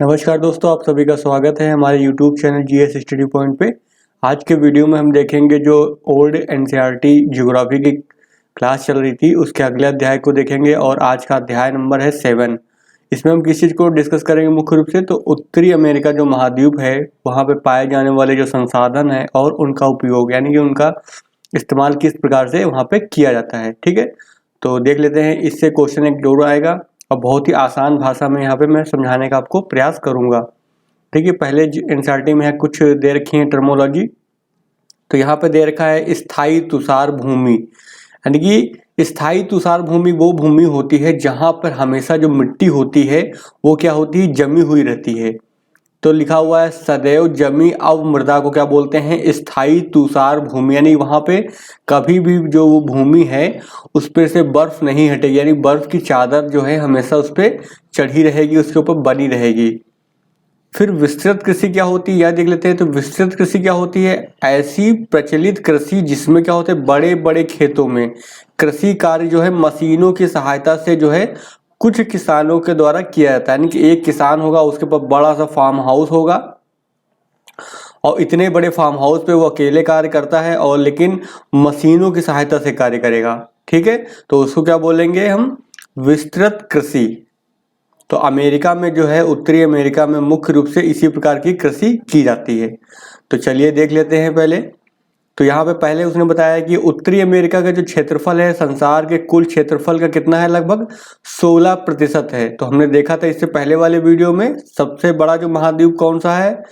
नमस्कार दोस्तों, आप सभी का स्वागत है हमारे YouTube channel GS study point पे। आज के वीडियो में हम देखेंगे जो ओल्ड एनसीईआरटी ज्योग्राफी की क्लास चल रही थी उसके अगले अध्याय को देखेंगे और आज का अध्याय नंबर है 7। इसमें हम किस चीज़ को डिस्कस करेंगे मुख्य रूप से तो उत्तरी अमेरिका जो महाद्वीप है वहाँ पे पाए जाने वाले जो संसाधन है और उनका उपयोग यानी कि उनका इस्तेमाल किस प्रकार से वहाँ पे किया जाता है। ठीक है, तो देख लेते हैं। इससे क्वेश्चन एक जरूर आएगा और बहुत ही आसान भाषा में यहाँ पे मैं समझाने का आपको प्रयास करूँगा। ठीक है, पहले एनसीईआरटी में है कुछ दे रखी है टर्मोलॉजी। तो यहाँ पे दे रखा है स्थायी तुषार भूमि, यानी कि स्थायी तुषार भूमि वो भूमि होती है जहाँ पर हमेशा जो मिट्टी होती है वो क्या होती है, जमी हुई रहती है। तो लिखा हुआ है सदैव जमी अवमृदा को क्या बोलते हैं, स्थायी तुषार भूमि, यानी वहां पे कभी भी जो वो भूमि है उस पर से बर्फ नहीं हटेगी, यानी बर्फ की चादर जो है हमेशा उस पर चढ़ी रहेगी, उसके ऊपर बनी रहेगी। फिर विस्तृत कृषि क्या होती है यह देख लेते हैं। तो विस्तृत कृषि क्या होती है, ऐसी प्रचलित कृषि जिसमें क्या होता है बड़े बड़े खेतों में कृषि कार्य जो है मशीनों की सहायता से जो है कुछ किसानों के द्वारा किया जाता है। यानी कि एक किसान होगा, उसके पास बड़ा सा फार्म हाउस होगा और इतने बड़े फार्म हाउस पे वो अकेले कार्य करता है और लेकिन मशीनों की सहायता से कार्य करेगा। ठीक है, तो उसको क्या बोलेंगे हम, विस्तृत कृषि। तो अमेरिका में जो है, उत्तरी अमेरिका में मुख्य रूप से इसी प्रकार की कृषि की जाती है। तो चलिए देख लेते हैं पहले। तो यहाँ पे पहले उसने बताया कि उत्तरी अमेरिका का जो क्षेत्रफल है संसार के कुल क्षेत्रफल का कितना है, लगभग 16% है। तो हमने देखा था इससे पहले वाले वीडियो में सबसे बड़ा जो महाद्वीप कौन सा है,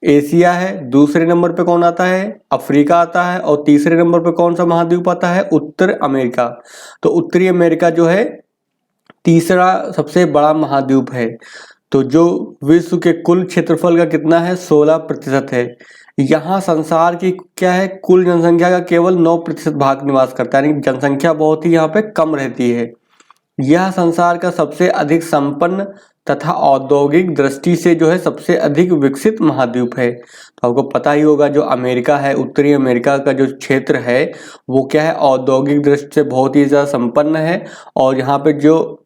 एशिया है। दूसरे नंबर पे कौन आता है, अफ्रीका आता है। और तीसरे नंबर पे कौन सा महाद्वीप आता है, उत्तर अमेरिका। तो उत्तरी अमेरिका जो है तीसरा सबसे बड़ा महाद्वीप है। तो जो विश्व के कुल क्षेत्रफल का कितना है, 16% है। यहाँ संसार की क्या है, कुल जनसंख्या का केवल 9% भाग निवास करता है, यानी जनसंख्या बहुत ही यहाँ पे कम रहती है। यह संसार का सबसे अधिक संपन्न तथा औद्योगिक दृष्टि से जो है सबसे अधिक विकसित महाद्वीप है। तो आपको पता ही होगा जो अमेरिका है, उत्तरी अमेरिका का जो क्षेत्र है वो क्या है, औद्योगिक दृष्टि से बहुत ही ज़्यादा संपन्न है और यहाँ पे जो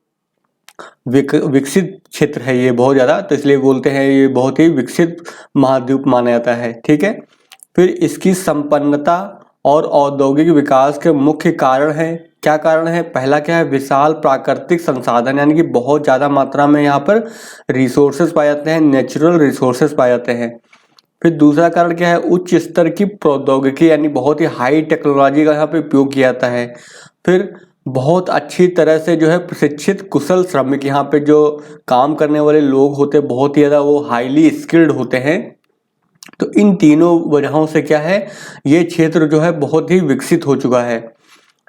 विकसित क्षेत्र है ये बहुत ज़्यादा, तो इसलिए बोलते हैं ये बहुत ही विकसित महाद्वीप माना जाता है। ठीक है, फिर इसकी संपन्नता और औद्योगिक विकास के मुख्य कारण है। क्या कारण है, पहला क्या है, विशाल प्राकृतिक संसाधन, यानी कि बहुत ज़्यादा मात्रा में यहाँ पर रिसोर्सेज पाए जाते हैं, नेचुरल रिसोर्सेज पाए जाते हैं। फिर दूसरा कारण क्या है, उच्च स्तर की प्रौद्योगिकी, यानी बहुत ही हाई टेक्नोलॉजी का यहाँ पे उपयोग किया जाता है। फिर बहुत अच्छी तरह से जो है प्रशिक्षित कुशल श्रमिक, यहाँ पे जो काम करने वाले लोग होते हैं बहुत ही ज़्यादा वो हाईली स्किल्ड होते हैं। तो इन तीनों वजहों से क्या है, ये क्षेत्र जो है बहुत ही विकसित हो चुका है।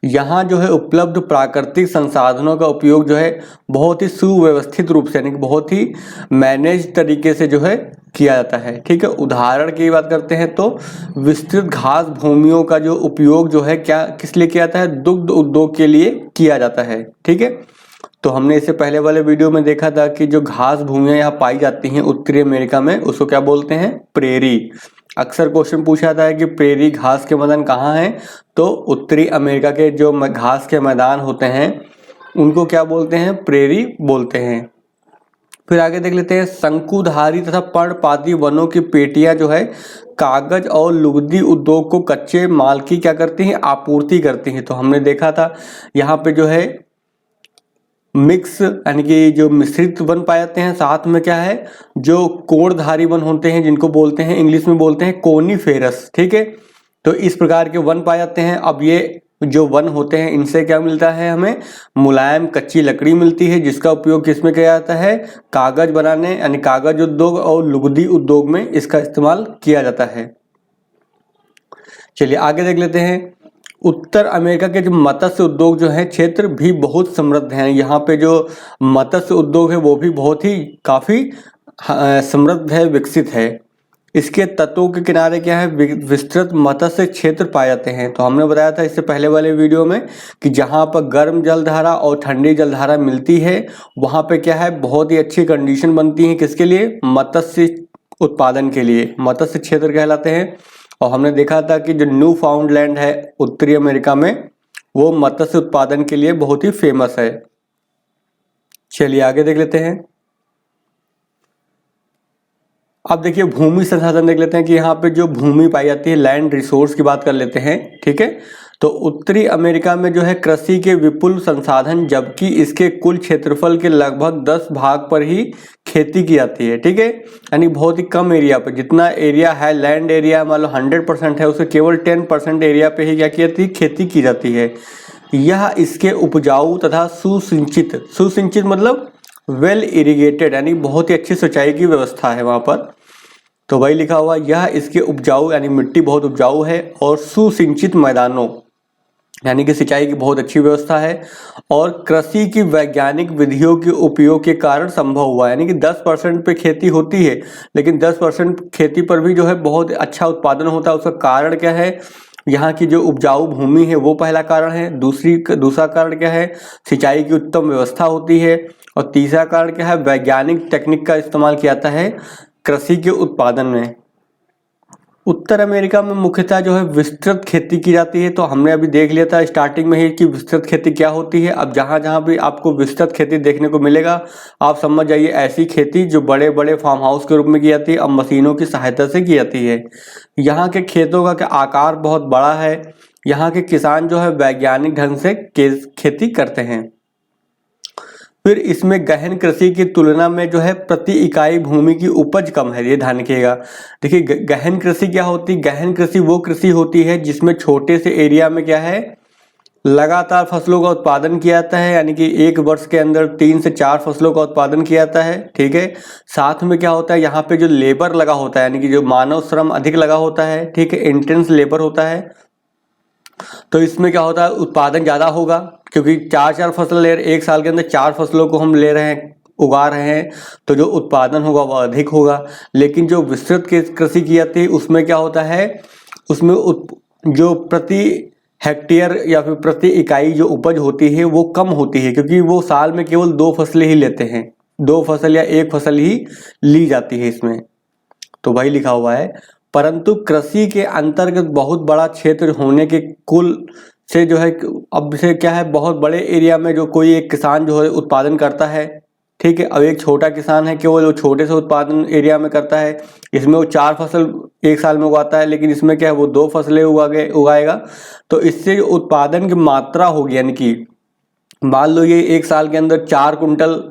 यहाँ जो है उपलब्ध प्राकृतिक संसाधनों का उपयोग जो है बहुत ही सुव्यवस्थित रूप से, यानी कि बहुत ही मैनेज तरीके से जो है किया जाता है। ठीक है, उदाहरण की बात करते हैं तो विस्तृत घास भूमियों का जो उपयोग जो है क्या किस लिए किया जाता है, दुग्ध उद्योग के लिए किया जाता है। ठीक है, तो हमने इससे पहले वाले वीडियो में देखा था कि जो घास भूमियां यहाँ पाई जाती हैं उत्तरी अमेरिका में उसको क्या बोलते हैं, प्रेरी। अक्सर क्वेश्चन पूछा जाता है कि प्रेरी घास के मैदान कहाँ हैं, तो उत्तरी अमेरिका के जो घास के मैदान होते हैं उनको क्या बोलते हैं, प्रेरी बोलते हैं। फिर आगे देख लेते हैं, शंकुधारी तथा पर्णपाती वनों की पेटियां जो है कागज और लुगदी उद्योग को कच्चे माल की क्या करती हैं, आपूर्ति करती हैं। तो हमने देखा था यहाँ पे जो है मिक्स, यानी कि जो मिश्रित वन पाए जाते हैं, साथ में क्या है जो कोणधारी वन होते हैं जिनको बोलते हैं इंग्लिश में बोलते हैं कोनीफेरस। ठीक है, तो इस प्रकार के वन पाए जाते हैं। अब ये जो वन होते हैं इनसे क्या मिलता है, हमें मुलायम कच्ची लकड़ी मिलती है जिसका उपयोग किसमें किया जाता है, कागज बनाने यानी कागज उद्योग और लुगदी उद्योग में इसका इस्तेमाल किया जाता है। चलिए आगे देख लेते हैं। उत्तर अमेरिका के जो मत्स्य उद्योग जो है क्षेत्र भी बहुत समृद्ध हैं। यहाँ पे जो मत्स्य उद्योग है वो भी बहुत ही काफ़ी समृद्ध है, विकसित है। इसके तटों के किनारे क्या है, विस्तृत मत्स्य क्षेत्र पाए जाते हैं। तो हमने बताया था इससे पहले वाले वीडियो में कि जहाँ पर गर्म जलधारा और ठंडी जलधारा मिलती है वहाँ पे क्या है बहुत ही अच्छी कंडीशन बनती है, किसके लिए, मत्स्य उत्पादन के लिए, मत्स्य क्षेत्र कहलाते हैं। और हमने देखा था कि जो न्यू फाउंडलैंड है उत्तरी अमेरिका में वो मत्स्य उत्पादन के लिए बहुत ही फेमस है। चलिए आगे देख लेते हैं। अब देखिए भूमि संसाधन देख लेते हैं कि यहाँ पे जो भूमि पाई जाती है, लैंड रिसोर्स की बात कर लेते हैं, ठीक है। तो उत्तरी अमेरिका में जो है कृषि के विपुल संसाधन, जबकि इसके कुल क्षेत्रफल के लगभग 10 भाग पर ही खेती की जाती है, ठीक है। यानी बहुत ही कम एरिया पर, जितना एरिया है लैंड एरिया मान लो 100% है, उससे केवल 10% एरिया पे ही क्या की जाती है, खेती की जाती है। यह इसके उपजाऊ तथा सुसिंचित, सुसिंचित मतलब वेल इरिगेटेड, यानी बहुत ही अच्छी सिंचाई की व्यवस्था है वहाँ पर। तो वही लिखा हुआ, यह इसके उपजाऊ यानी मिट्टी बहुत उपजाऊ है और सुसिंचित मैदानों यानी कि सिंचाई की बहुत अच्छी व्यवस्था है, और कृषि की वैज्ञानिक विधियों के उपयोग के कारण संभव हुआ। यानी कि 10% पे खेती होती है, लेकिन 10% खेती पर भी जो है बहुत अच्छा उत्पादन होता है। उसका कारण क्या है, यहाँ की जो उपजाऊ भूमि है वो पहला कारण है। दूसरा कारण क्या है, सिंचाई की उत्तम व्यवस्था होती है। और तीसरा कारण क्या है, वैज्ञानिक टेक्निक का इस्तेमाल किया जाता है कृषि के उत्पादन में। उत्तर अमेरिका में मुख्यतः जो है विस्तृत खेती की जाती है। तो हमने अभी देख लिया था स्टार्टिंग में ही कि विस्तृत खेती क्या होती है। अब जहाँ जहाँ भी आपको विस्तृत खेती देखने को मिलेगा, आप समझ जाइए ऐसी खेती जो बड़े बड़े फार्म हाउस के रूप में की जाती है, अब मशीनों की सहायता से की जाती है। यहाँ के खेतों का आकार बहुत बड़ा है। यहाँ के किसान जो है वैज्ञानिक ढंग से खेती करते हैं। फिर इसमें गहन कृषि की तुलना में जो है प्रति इकाई भूमि की उपज कम है, ये ध्यान रखिएगा। देखिए गहन कृषि क्या होती है, गहन कृषि वो कृषि होती है जिसमें छोटे से एरिया में क्या है, लगातार फसलों का उत्पादन किया जाता है। यानी कि एक वर्ष के अंदर 3 से 4 फसलों का उत्पादन किया जाता है, ठीक है। साथ में क्या होता है, यहाँ पे जो लेबर लगा होता है, यानी कि जो मानव श्रम अधिक लगा होता है, ठीक है, इंटेंस लेबर होता है। तो इसमें क्या होता है, उत्पादन ज़्यादा होगा, क्योंकि 4 फसल ले रहे, एक साल के अंदर 4 फसलों को हम ले रहे हैं, उगा रहे हैं, तो जो उत्पादन होगा वह अधिक होगा। लेकिन जो विस्तृत कृषि की जाती है उसमें क्या होता है, उसमें जो प्रति हेक्टेयर या फिर प्रति इकाई जो उपज होती है वो कम होती है, क्योंकि वो साल में केवल 2 फसलें ही लेते हैं, 2 फसल या 1 फसल ही ली जाती है इसमें। तो वही लिखा हुआ है, परंतु कृषि के अंतर्गत बहुत बड़ा क्षेत्र होने के कुल से जो है, अब से क्या है, बहुत बड़े एरिया में जो कोई एक किसान जो है उत्पादन करता है, ठीक है। अब एक छोटा किसान है, केवल वो छोटे से उत्पादन एरिया में करता है, इसमें वो 4 फसल एक साल में उगाता है, लेकिन इसमें क्या है, वो 2 फसलें उगाएगा। तो इससे जो उत्पादन की मात्रा होगी, यानी कि मान लो ये एक साल के अंदर 4 कुंटल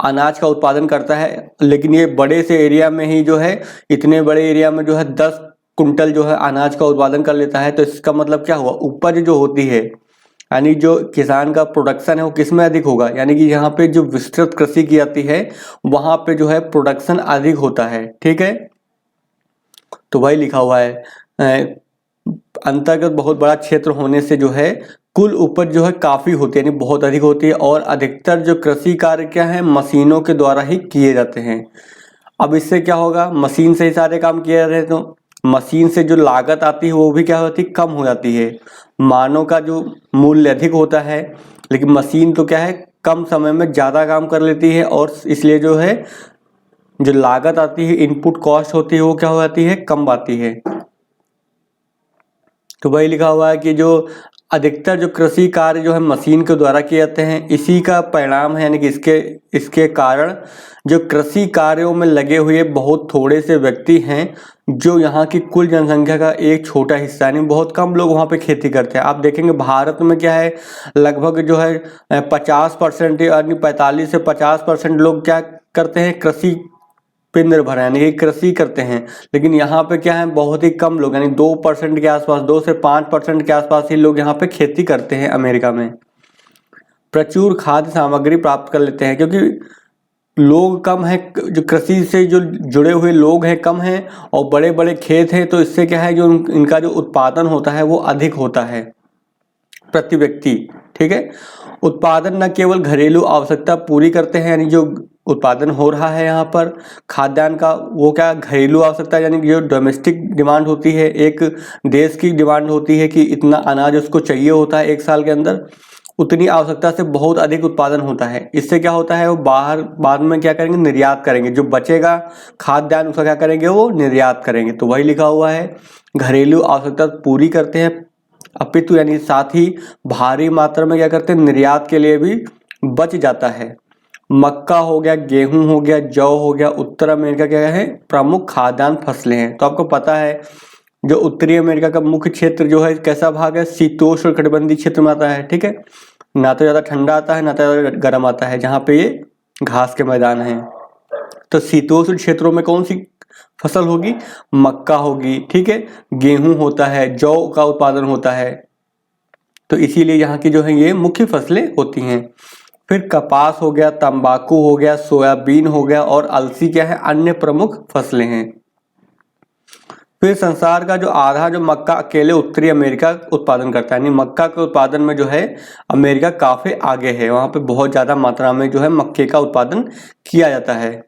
अनाज का उत्पादन करता है, लेकिन ये बड़े से एरिया में ही जो है, इतने बड़े एरिया में जो है 10 कुंटल जो है अनाज का उत्पादन कर लेता है। तो इसका मतलब क्या हुआ, उपज जो होती है, यानी जो किसान का प्रोडक्शन है वो किस में अधिक होगा, यानी कि यहाँ पे जो विस्तृत कृषि की जाती है वहां पे जो है प्रोडक्शन अधिक होता है, ठीक है। तो वही लिखा हुआ है, अंतर्गत बहुत बड़ा क्षेत्र होने से जो है कुल उपज जो है काफी होती है, यानी बहुत अधिक होती है। और अधिकतर जो कृषि कार्य क्या है, मशीनों के द्वारा ही किए जाते हैं। अब इससे क्या होगा, मशीन से ही सारे काम किए जा रहे हैं, तो मशीन से जो लागत आती है वो भी क्या होती है, कम हो जाती है। मानव का जो मूल्य अधिक होता है, लेकिन मशीन तो क्या है, कम समय में ज़्यादा काम कर लेती है, और इसलिए जो है जो लागत आती है, इनपुट कॉस्ट होती है, वो क्या हो जाती है, कम आती है। तो वही लिखा हुआ है कि जो अधिकतर जो कृषि कार्य जो है मशीन के द्वारा किए जाते हैं, इसी का परिणाम है, यानी कि इसके कारण जो कृषि कार्यों में लगे हुए बहुत थोड़े से व्यक्ति हैं, जो यहाँ की कुल जनसंख्या का एक छोटा हिस्सा, यानी बहुत कम लोग वहाँ पे खेती करते हैं। आप देखेंगे भारत में क्या है, लगभग जो है 50% यानी 45 से 50% लोग क्या करते हैं, कृषि पे निर्भर है, यानी कि कृषि करते हैं। लेकिन यहाँ पे क्या है, बहुत ही कम लोग, यानी 2% के आसपास, 2 से 5% के आसपास ही लोग यहाँ पे खेती करते हैं अमेरिका में। प्रचुर खाद्य सामग्री प्राप्त कर लेते हैं, क्योंकि लोग कम है, जो कृषि से जो जुड़े हुए लोग हैं कम हैं, और बड़े बड़े खेत हैं, तो इससे क्या है, जो इनका जो उत्पादन होता है वो अधिक होता है प्रति व्यक्ति, ठीक है। उत्पादन न केवल घरेलू आवश्यकता पूरी करते हैं, यानी जो उत्पादन हो रहा है यहाँ पर खाद्यान्न का, वो क्या घरेलू आवश्यकता, यानी कि जो डोमेस्टिक डिमांड होती है, एक देश की डिमांड होती है कि इतना अनाज उसको चाहिए होता है एक साल के अंदर, उतनी आवश्यकता से बहुत अधिक उत्पादन होता है। इससे क्या होता है, वो बाहर बाद में क्या करेंगे, निर्यात करेंगे, जो बचेगा खाद्यान्न उसका क्या करेंगे, वो निर्यात करेंगे। तो वही लिखा हुआ है, घरेलू आवश्यकता पूरी करते हैं, अपितु यानी साथ ही भारी मात्रा में क्या करते हैं, निर्यात के लिए भी बच जाता है। मक्का हो गया, गेहूं हो गया, जौ हो गया, उत्तर अमेरिका क्या है, प्रमुख खाद्यान्न फसलें हैं। तो आपको पता है जो उत्तरी अमेरिका का मुख्य क्षेत्र जो है कैसा भाग है, शीतोष्ण कटिबंधीय क्षेत्र में आता है। ठीक है, ना तो ज्यादा ठंडा आता है ना तो ज्यादा गर्म आता है, जहाँ पे ये घास के मैदान हैं। तो शीतोष्ण क्षेत्रों में कौन सी फसल होगी, मक्का होगी। ठीक है, गेहूं होता है, जौ का उत्पादन होता है, तो इसीलिए यहाँ की जो है ये मुख्य फसलें होती हैं। फिर कपास हो गया, तंबाकू हो गया, सोयाबीन हो गया और अलसी क्या है, अन्य प्रमुख फसलें हैं। फिर संसार का जो आधा जो मक्का अकेले उत्तरी अमेरिका उत्पादन करता है, यानी मक्का के उत्पादन में जो है अमेरिका काफी आगे है, वहां पे बहुत ज्यादा मात्रा में जो है मक्के का उत्पादन किया जाता है।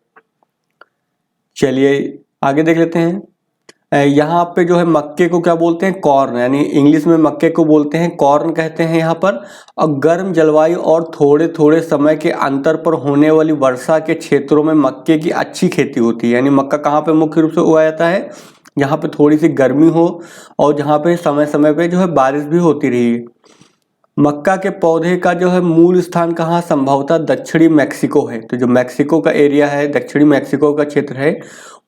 चलिए आगे देख लेते हैं। यहाँ पे जो है मक्के को क्या बोलते हैं, कॉर्न, यानी इंग्लिश में मक्के को बोलते हैं कॉर्न कहते हैं यहाँ पर। और गर्म जलवायु और थोड़े थोड़े समय के अंतर पर होने वाली वर्षा के क्षेत्रों में मक्के की अच्छी खेती होती है। यानी मक्का कहाँ पे मुख्य रूप से उगाया जाता है, जहाँ पे थोड़ी सी गर्मी हो और जहाँ पे समय समय पे जो है बारिश भी होती रही है। मक्का के पौधे का जो है मूल स्थान कहाँ, संभवतः दक्षिणी मैक्सिको है। तो जो मैक्सिको का एरिया है, दक्षिणी मैक्सिको का क्षेत्र है,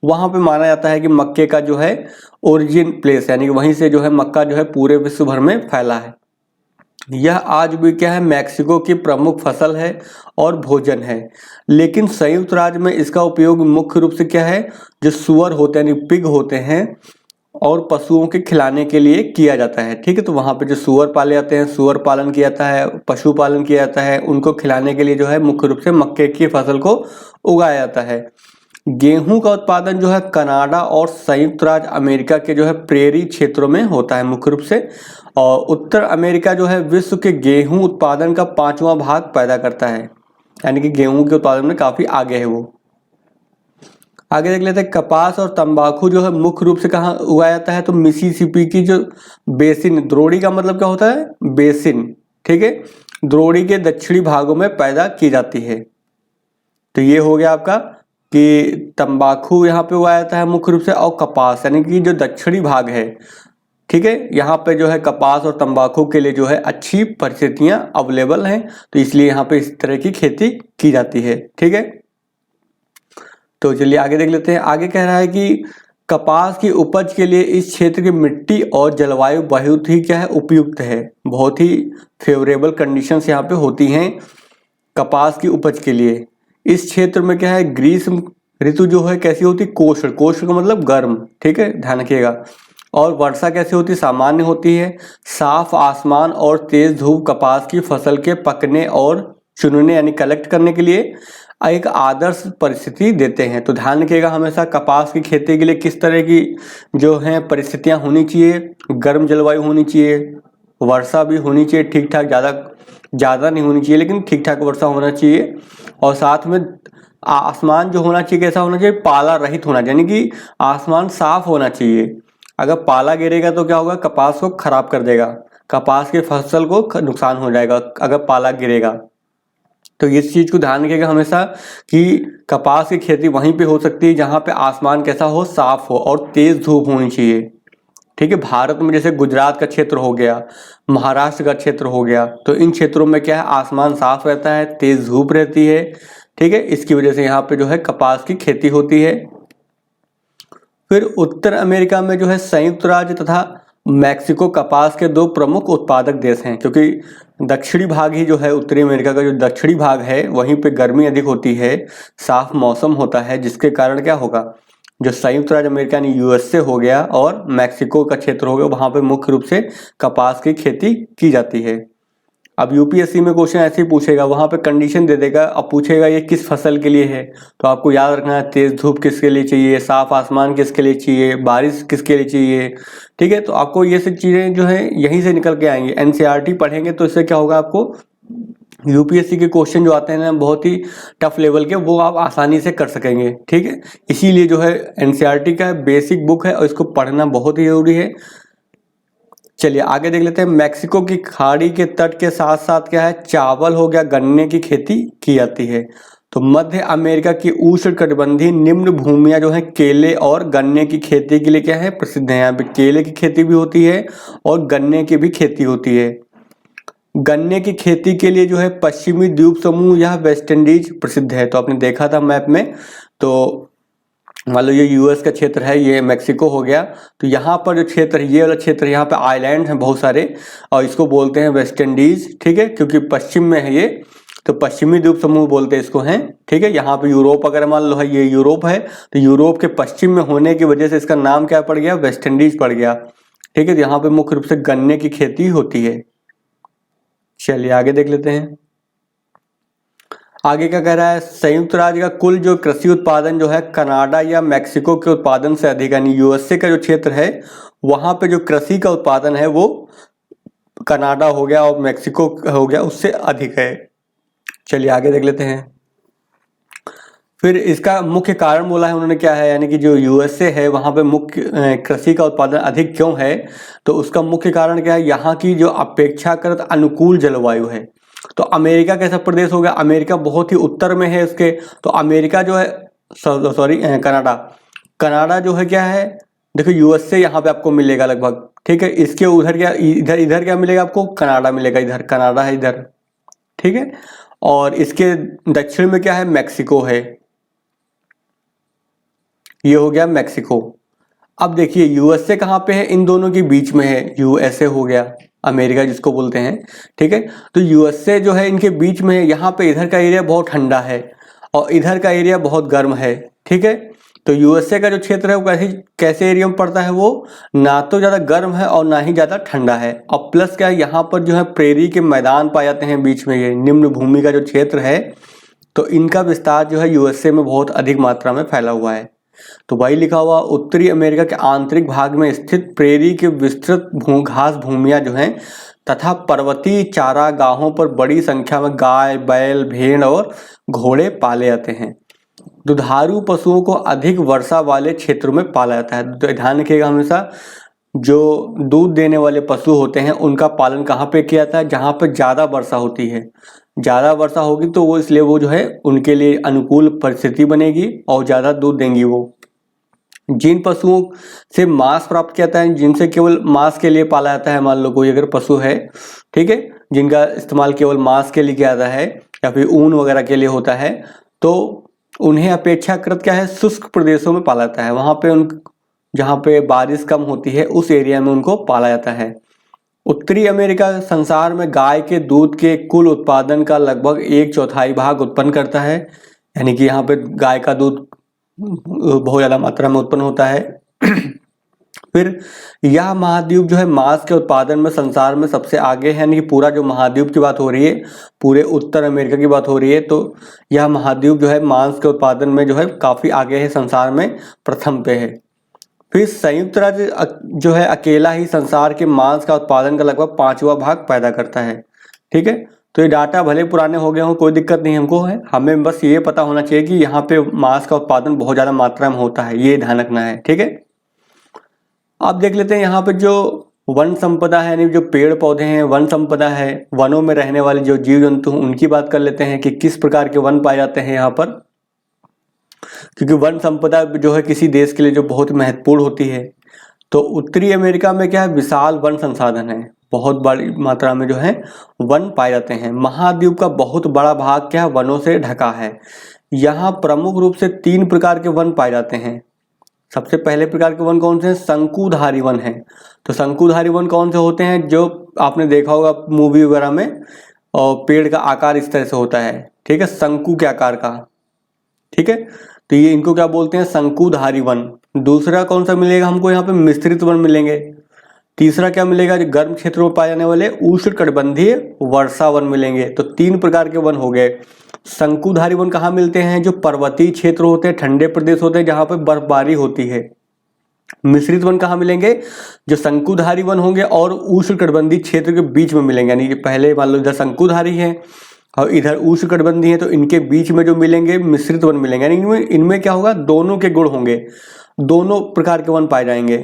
वहां पे माना जाता है कि मक्के का जो है ओरिजिन प्लेस, यानी कि वहीं से जो है मक्का जो है पूरे विश्व भर में फैला है। यह आज भी क्या है, मैक्सिको की प्रमुख फसल है और भोजन है। लेकिन संयुक्त राज्य में इसका उपयोग मुख्य रूप से क्या है, जो सुअर होते हैं यानी पिग होते हैं और पशुओं के खिलाने के लिए किया जाता है। ठीक है, तो वहां पे जो सुअर पाले जाते हैं, सुअर पालन किया जाता है, पशु पालन किया जाता है, उनको खिलाने के लिए जो है मुख्य रूप से मक्के की फसल को उगाया जाता है। गेहूं का उत्पादन जो है कनाडा और संयुक्त राज्य अमेरिका के जो है प्रेरी क्षेत्रों में होता है मुख्य रूप से। और उत्तर अमेरिका जो है विश्व के गेहूं उत्पादन का 5वां भाग पैदा करता है, यानी कि गेहूं के उत्पादन में काफी आगे है वो। आगे देख लेते हैं, कपास और तंबाकू जो है मुख्य रूप से कहाँ उगाया जाता है, तो मिसिसिपी की जो बेसिन, द्रोणी का मतलब क्या होता है, बेसिन। ठीक है, द्रोणी के दक्षिणी भागों में पैदा की जाती है। तो ये हो गया आपका कि तंबाकू यहाँ पे उगाया जाता है मुख्य रूप से, और कपास यानी कि जो दक्षिणी भाग है। ठीक है, यहाँ पे जो है कपास और तंबाकू के लिए जो है अच्छी परिस्थितियां अवेलेबल हैं, तो इसलिए यहाँ पे इस तरह की खेती की जाती है। ठीक है, तो चलिए आगे देख लेते हैं। आगे कह रहा है कि कपास की उपज के लिए इस क्षेत्र की मिट्टी और जलवायु बहुत ही क्या है, उपयुक्त है। बहुत ही फेवरेबल कंडीशंस यहाँ पे होती हैं कपास की उपज के लिए। इस क्षेत्र में क्या है, ग्रीष्म ऋतु जो है कैसी होती, कोष्ण, कोष्ण का मतलब गर्म। ठीक है, ध्यान रखिएगा। और वर्षा कैसी होती, सामान्य होती है। साफ आसमान और तेज धूप कपास की फसल के पकने और चुनने यानी कलेक्ट करने के लिए एक आदर्श परिस्थिति देते हैं। तो ध्यान रखिएगा हमेशा कपास की खेती के लिए किस तरह की जो है परिस्थितियां होनी चाहिए, गर्म जलवायु होनी चाहिए, वर्षा भी होनी चाहिए ठीक ठाक, ज़्यादा नहीं होनी चाहिए लेकिन ठीक ठाक वर्षा होना चाहिए। और साथ में आसमान जो होना चाहिए कैसा होना चाहिए, पाला रहित होना चाहिए, यानी कि आसमान साफ होना चाहिए। अगर पाला गिरेगा तो क्या होगा, कपास को खराब कर देगा, कपास की फसल को नुकसान हो जाएगा अगर पाला गिरेगा। तो इस चीज को ध्यान रखिएगा हमेशा कि कपास की खेती वहीं पे हो सकती है जहां पे आसमान कैसा हो, साफ हो और तेज धूप होनी चाहिए। ठीक है, भारत में जैसे गुजरात का क्षेत्र हो गया, महाराष्ट्र का क्षेत्र हो गया, तो इन क्षेत्रों में क्या है, आसमान साफ रहता है, तेज धूप रहती है। ठीक है, इसकी वजह से यहाँ पे जो है कपास की खेती होती है। फिर उत्तर अमेरिका में जो है संयुक्त राज्य तथा मैक्सिको कपास के 2 प्रमुख उत्पादक देश हैं, क्योंकि दक्षिणी भाग ही जो है उत्तरी अमेरिका का जो दक्षिणी भाग है वहीं पे गर्मी अधिक होती है, साफ मौसम होता है, जिसके कारण क्या होगा, जो संयुक्त राज्य अमेरिका यानी यूएसए हो गया और मैक्सिको का क्षेत्र हो गया, वहां पे मुख्य रूप से कपास की खेती की जाती है। अब यूपीएससी में क्वेश्चन ऐसे ही पूछेगा, वहां पे कंडीशन दे देगा, अब पूछेगा ये किस फसल के लिए है, तो आपको याद रखना है तेज धूप किसके लिए चाहिए, साफ आसमान किसके लिए चाहिए, बारिश किसके लिए चाहिए। ठीक है, तो आपको ये सब चीजें जो है यहीं से निकल के आएंगी। एनसीईआरटी पढ़ेंगे तो इससे क्या होगा, आपको यूपीएससी के क्वेश्चन जो आते हैं ना बहुत ही टफ लेवल के, वो आप आसानी से कर सकेंगे। ठीक है, इसीलिए जो है एनसीईआरटी का बेसिक बुक है और इसको पढ़ना बहुत ही जरूरी है। चलिए आगे देख लेते हैं। मैक्सिको की खाड़ी के तट के साथ साथ क्या है, चावल हो गया, गन्ने की खेती की जाती है। तो मध्य अमेरिका की उष्णकटिबंधीय निम्न भूमियां जो है केले और गन्ने की खेती के लिए क्या है, प्रसिद्ध है। यहाँ पे केले की खेती भी होती है और गन्ने की भी खेती होती है। गन्ने की खेती के लिए जो है पश्चिमी द्वीप समूह यह वेस्ट इंडीज प्रसिद्ध है। तो आपने देखा था मैप में, तो मान लो ये यूएस का क्षेत्र है, ये मेक्सिको हो गया, तो यहाँ पर जो क्षेत्र है, ये वाला क्षेत्र, यहाँ पे आइलैंड हैं बहुत सारे, और इसको बोलते हैं वेस्ट इंडीज, ठीक है, क्योंकि पश्चिम में है ये, तो पश्चिमी द्वीप समूह बोलते हैं इसको हैं, ठीक है। यहाँ पे यूरोप अगर मान लो है, ये यूरोप है, तो यूरोप के पश्चिम में होने की वजह से इसका नाम क्या पड़ गया, वेस्ट इंडीज पड़ गया, ठीक है। तो यहाँ पे मुख्य रूप से गन्ने की खेती होती है। चलिए आगे देख लेते हैं। आगे क्या कह रहा है, संयुक्त राज्य का कुल जो कृषि उत्पादन जो है कनाडा या मैक्सिको के उत्पादन से अधिक, यानी यूएसए का जो क्षेत्र है वहां पे जो कृषि का उत्पादन है वो कनाडा हो गया और मैक्सिको हो गया उससे अधिक है। चलिए आगे देख लेते हैं। फिर इसका मुख्य कारण बोला है उन्होंने, क्या है, यानी कि जो यूएसए है वहां पे मुख्य कृषि का उत्पादन अधिक क्यों है, तो उसका मुख्य कारण क्या है, यहाँ की जो अपेक्षाकृत अनुकूल जलवायु है। तो अमेरिका कैसा प्रदेश हो गया, अमेरिका बहुत ही उत्तर में है उसके, तो अमेरिका जो है, सॉरी कनाडा, कनाडा जो है क्या है, देखो यूएसए यहाँ पे आपको मिलेगा लगभग, ठीक है। इसके उधर क्या, इधर इधर क्या मिलेगा आपको, कनाडा मिलेगा, इधर कनाडा है इधर, ठीक है। और इसके दक्षिण में क्या है, मैक्सिको है, ये हो गया मैक्सिको। अब देखिए यूएसए कहाँ पे है, इन दोनों के बीच में है, यूएसए हो गया, अमेरिका जिसको बोलते हैं, ठीक है। तो यूएसए जो है इनके बीच में है, यहाँ पे इधर का एरिया बहुत ठंडा है और इधर का एरिया बहुत गर्म है, ठीक है। तो यूएसए का जो क्षेत्र है वो कैसे एरिया में पड़ता है, वो ना तो ज़्यादा गर्म है और ना ही ज़्यादा ठंडा है, और प्लस क्या है, यहाँ पर जो है प्रेरी के मैदान पाए जाते हैं बीच में, ये निम्न भूमि का जो क्षेत्र है, तो इनका विस्तार जो है यूएसए में बहुत अधिक मात्रा में फैला हुआ है। तो वही लिखा हुआ, उत्तरी अमेरिका के आंतरिक भाग में स्थित प्रेरी के विस्तृत घास भूमियां जो हैं तथा पर्वतीय चारागाहों पर बड़ी संख्या में गाय, बैल, भेड़ और घोड़े पाले जाते हैं। दुधारू पशुओं को अधिक वर्षा वाले क्षेत्रों में पाला जाता है। तो ध्यान रखिएगा हमेशा, जो दूध देने वाले पशु होते हैं उनका पालन कहाँ पे किया जाता है, जहाँ पर ज़्यादा वर्षा होती है। ज़्यादा वर्षा होगी तो वो इसलिए वो जो है उनके लिए अनुकूल परिस्थिति बनेगी और ज़्यादा दूध देंगी वो। जिन पशुओं से मांस प्राप्त किया जाता है, जिनसे केवल मांस के लिए पाला जाता है, मान लो कोई अगर पशु है, ठीक है, जिनका इस्तेमाल केवल मांस के लिए किया जाता है या फिर ऊन वगैरह के लिए होता है, तो उन्हें अपेक्षाकृत क्या है, शुष्क प्रदेशों में पाला जाता है। वहाँ पे जहाँ पे बारिश कम होती है उस एरिया में उनको पाला जाता है। उत्तरी अमेरिका संसार में गाय के दूध के कुल उत्पादन का लगभग 1/4 भाग उत्पन्न करता है, यानी कि यहाँ पे गाय का दूध बहुत ज़्यादा मात्रा में उत्पन्न होता है। फिर यह महाद्वीप जो है मांस के उत्पादन में संसार में सबसे आगे है, यानी कि पूरा जो महाद्वीप की बात हो रही है, पूरे उत्तर अमेरिका की बात हो रही है, तो यह महाद्वीप जो है मांस के उत्पादन में जो है काफ़ी आगे है, संसार में प्रथम पे है। फिर संयुक्त राज्य जो है अकेला ही संसार के मांस का उत्पादन का लगभग 5वां भाग पैदा करता है, ठीक है। तो ये डाटा भले पुराने हो गए हों, कोई दिक्कत नहीं हमको है, हमें बस ये पता होना चाहिए कि यहाँ पे मांस का उत्पादन बहुत ज़्यादा मात्रा में होता है, ये ध्यान रखना है, ठीक है। अब देख लेते हैं यहाँ पे जो वन संपदा है, यानी जो पेड़ पौधे हैं, वन संपदा है, वनों में रहने वाले जो जीव जंतु उनकी बात कर लेते हैं कि किस प्रकार के वन पाए जाते हैं यहाँ पर, क्योंकि वन संपदा जो है किसी देश के लिए जो बहुत महत्वपूर्ण होती है। तो उत्तरी अमेरिका में क्या है, विशाल वन संसाधन है, बहुत बड़ी मात्रा में जो है वन पाए जाते हैं। महाद्वीप का बहुत बड़ा भाग क्या है, वनों से ढका है। यहाँ प्रमुख रूप से 3 प्रकार के वन पाए जाते हैं। सबसे पहले प्रकार के वन कौन से हैं, शंकुधारी वन है। तो शंकुधारी वन कौन से होते हैं, जो आपने देखा होगा मूवी वगैरह में, और पेड़ का आकार इस तरह से होता है, ठीक है, शंकु के आकार का, ठीक है। तो ये इनको क्या बोलते हैं, शंकुधारी वन। दूसरा कौन सा मिलेगा हमको, यहाँ पे मिश्रित वन मिलेंगे। तीसरा क्या मिलेगा, जो गर्म क्षेत्रों में पाए जाने वाले उष्णकटिबंधीय वर्षा वन मिलेंगे। तो 3 प्रकार के वन हो गए। शंकुधारी वन कहाँ मिलते हैं, जो पर्वतीय क्षेत्र होते हैं, ठंडे प्रदेश होते हैं जहाँ पे बर्फबारी होती है। मिश्रित वन कहाँ मिलेंगे, जो शंकुधारी वन होंगे और उष्णकटिबंधीय क्षेत्र के बीच में मिलेंगे, यानी कि पहले मान लो इधर शंकुधारी है और इधर उष्णकटिबंधीय है, तो इनके बीच में जो मिलेंगे मिश्रित वन मिलेंगे, यानी इनमें क्या होगा, दोनों के गुण होंगे, दोनों प्रकार के वन पाए जाएंगे,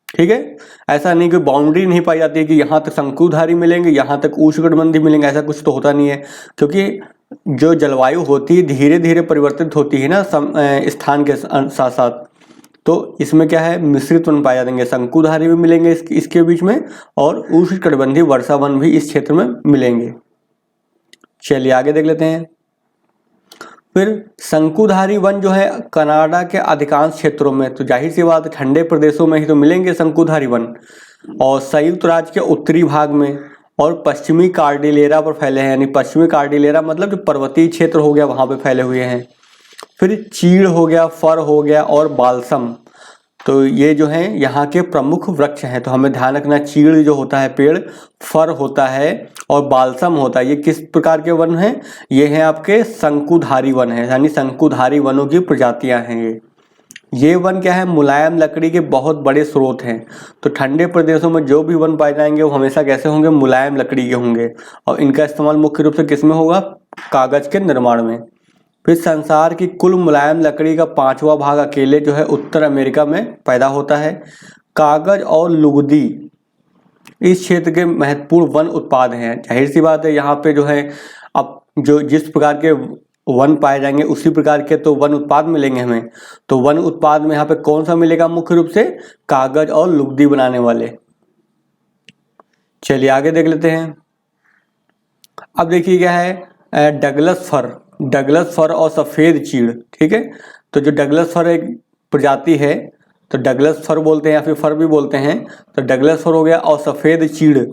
ठीक है। ऐसा नहीं कि बाउंड्री नहीं पाई जाती है कि यहाँ तक शंकुधारी मिलेंगे, यहाँ तक उष्णकटिबंधीय मिलेंगे, ऐसा कुछ तो होता नहीं है, क्योंकि जो जलवायु होती है धीरे धीरे परिवर्तित होती है ना स्थान के साथ साथ। तो इसमें क्या है, मिश्रित वन पाए जाएंगे, शंकुधारी भी मिलेंगे इसके बीच में, और उष्णकटिबंधीय वर्षा वन भी इस क्षेत्र में मिलेंगे। चलिए आगे देख लेते हैं। फिर शंकुधारी वन जो है कनाडा के अधिकांश क्षेत्रों में, तो जाहिर सी बात ठंडे प्रदेशों में ही तो मिलेंगे शंकुधारी वन, और संयुक्त राज्य के उत्तरी भाग में और पश्चिमी कार्डिलेरा पर फैले हैं, यानी पश्चिमी कार्डिलेरा मतलब जो पर्वतीय क्षेत्र हो गया वहां पे फैले हुए हैं। फिर चीड़ हो गया, फर हो गया और बालसम, तो ये जो है यहाँ के प्रमुख वृक्ष हैं। तो हमें ध्यान रखना, चीड़ जो होता है पेड़, फर होता है और बालसम होता है, ये किस प्रकार के वन हैं, ये हैं आपके शंकुधारी वन है, यानी शंकुधारी वनों की प्रजातियां हैं ये वन क्या है, मुलायम लकड़ी के बहुत बड़े स्रोत हैं। तो ठंडे प्रदेशों में जो भी वन पाए जाएंगे वो हमेशा कैसे होंगे, मुलायम लकड़ी के होंगे, और इनका इस्तेमाल मुख्य रूप से किसमें होगा, कागज के निर्माण में। फिर संसार की कुल मुलायम लकड़ी का 5वां भाग अकेले जो है उत्तर अमेरिका में पैदा होता है। कागज और लुगदी इस क्षेत्र के महत्वपूर्ण वन उत्पाद हैं। जाहिर सी बात है यहाँ पे जो है अब जो जिस प्रकार के वन पाए जाएंगे उसी प्रकार के तो वन उत्पाद मिलेंगे हमें। तो वन उत्पाद में यहाँ पे कौन सा मिलेगा, मुख्य रूप से कागज और लुगदी बनाने वाले। चलिए आगे देख लेते हैं। अब देखिए क्या है, डगलस फर और सफेद चीड़, ठीक है। तो जो डगलस फर एक प्रजाति है, तो डगलस फर बोलते हैं या फिर फर भी बोलते हैं। तो डगलस फर हो गया और सफेद चीड़,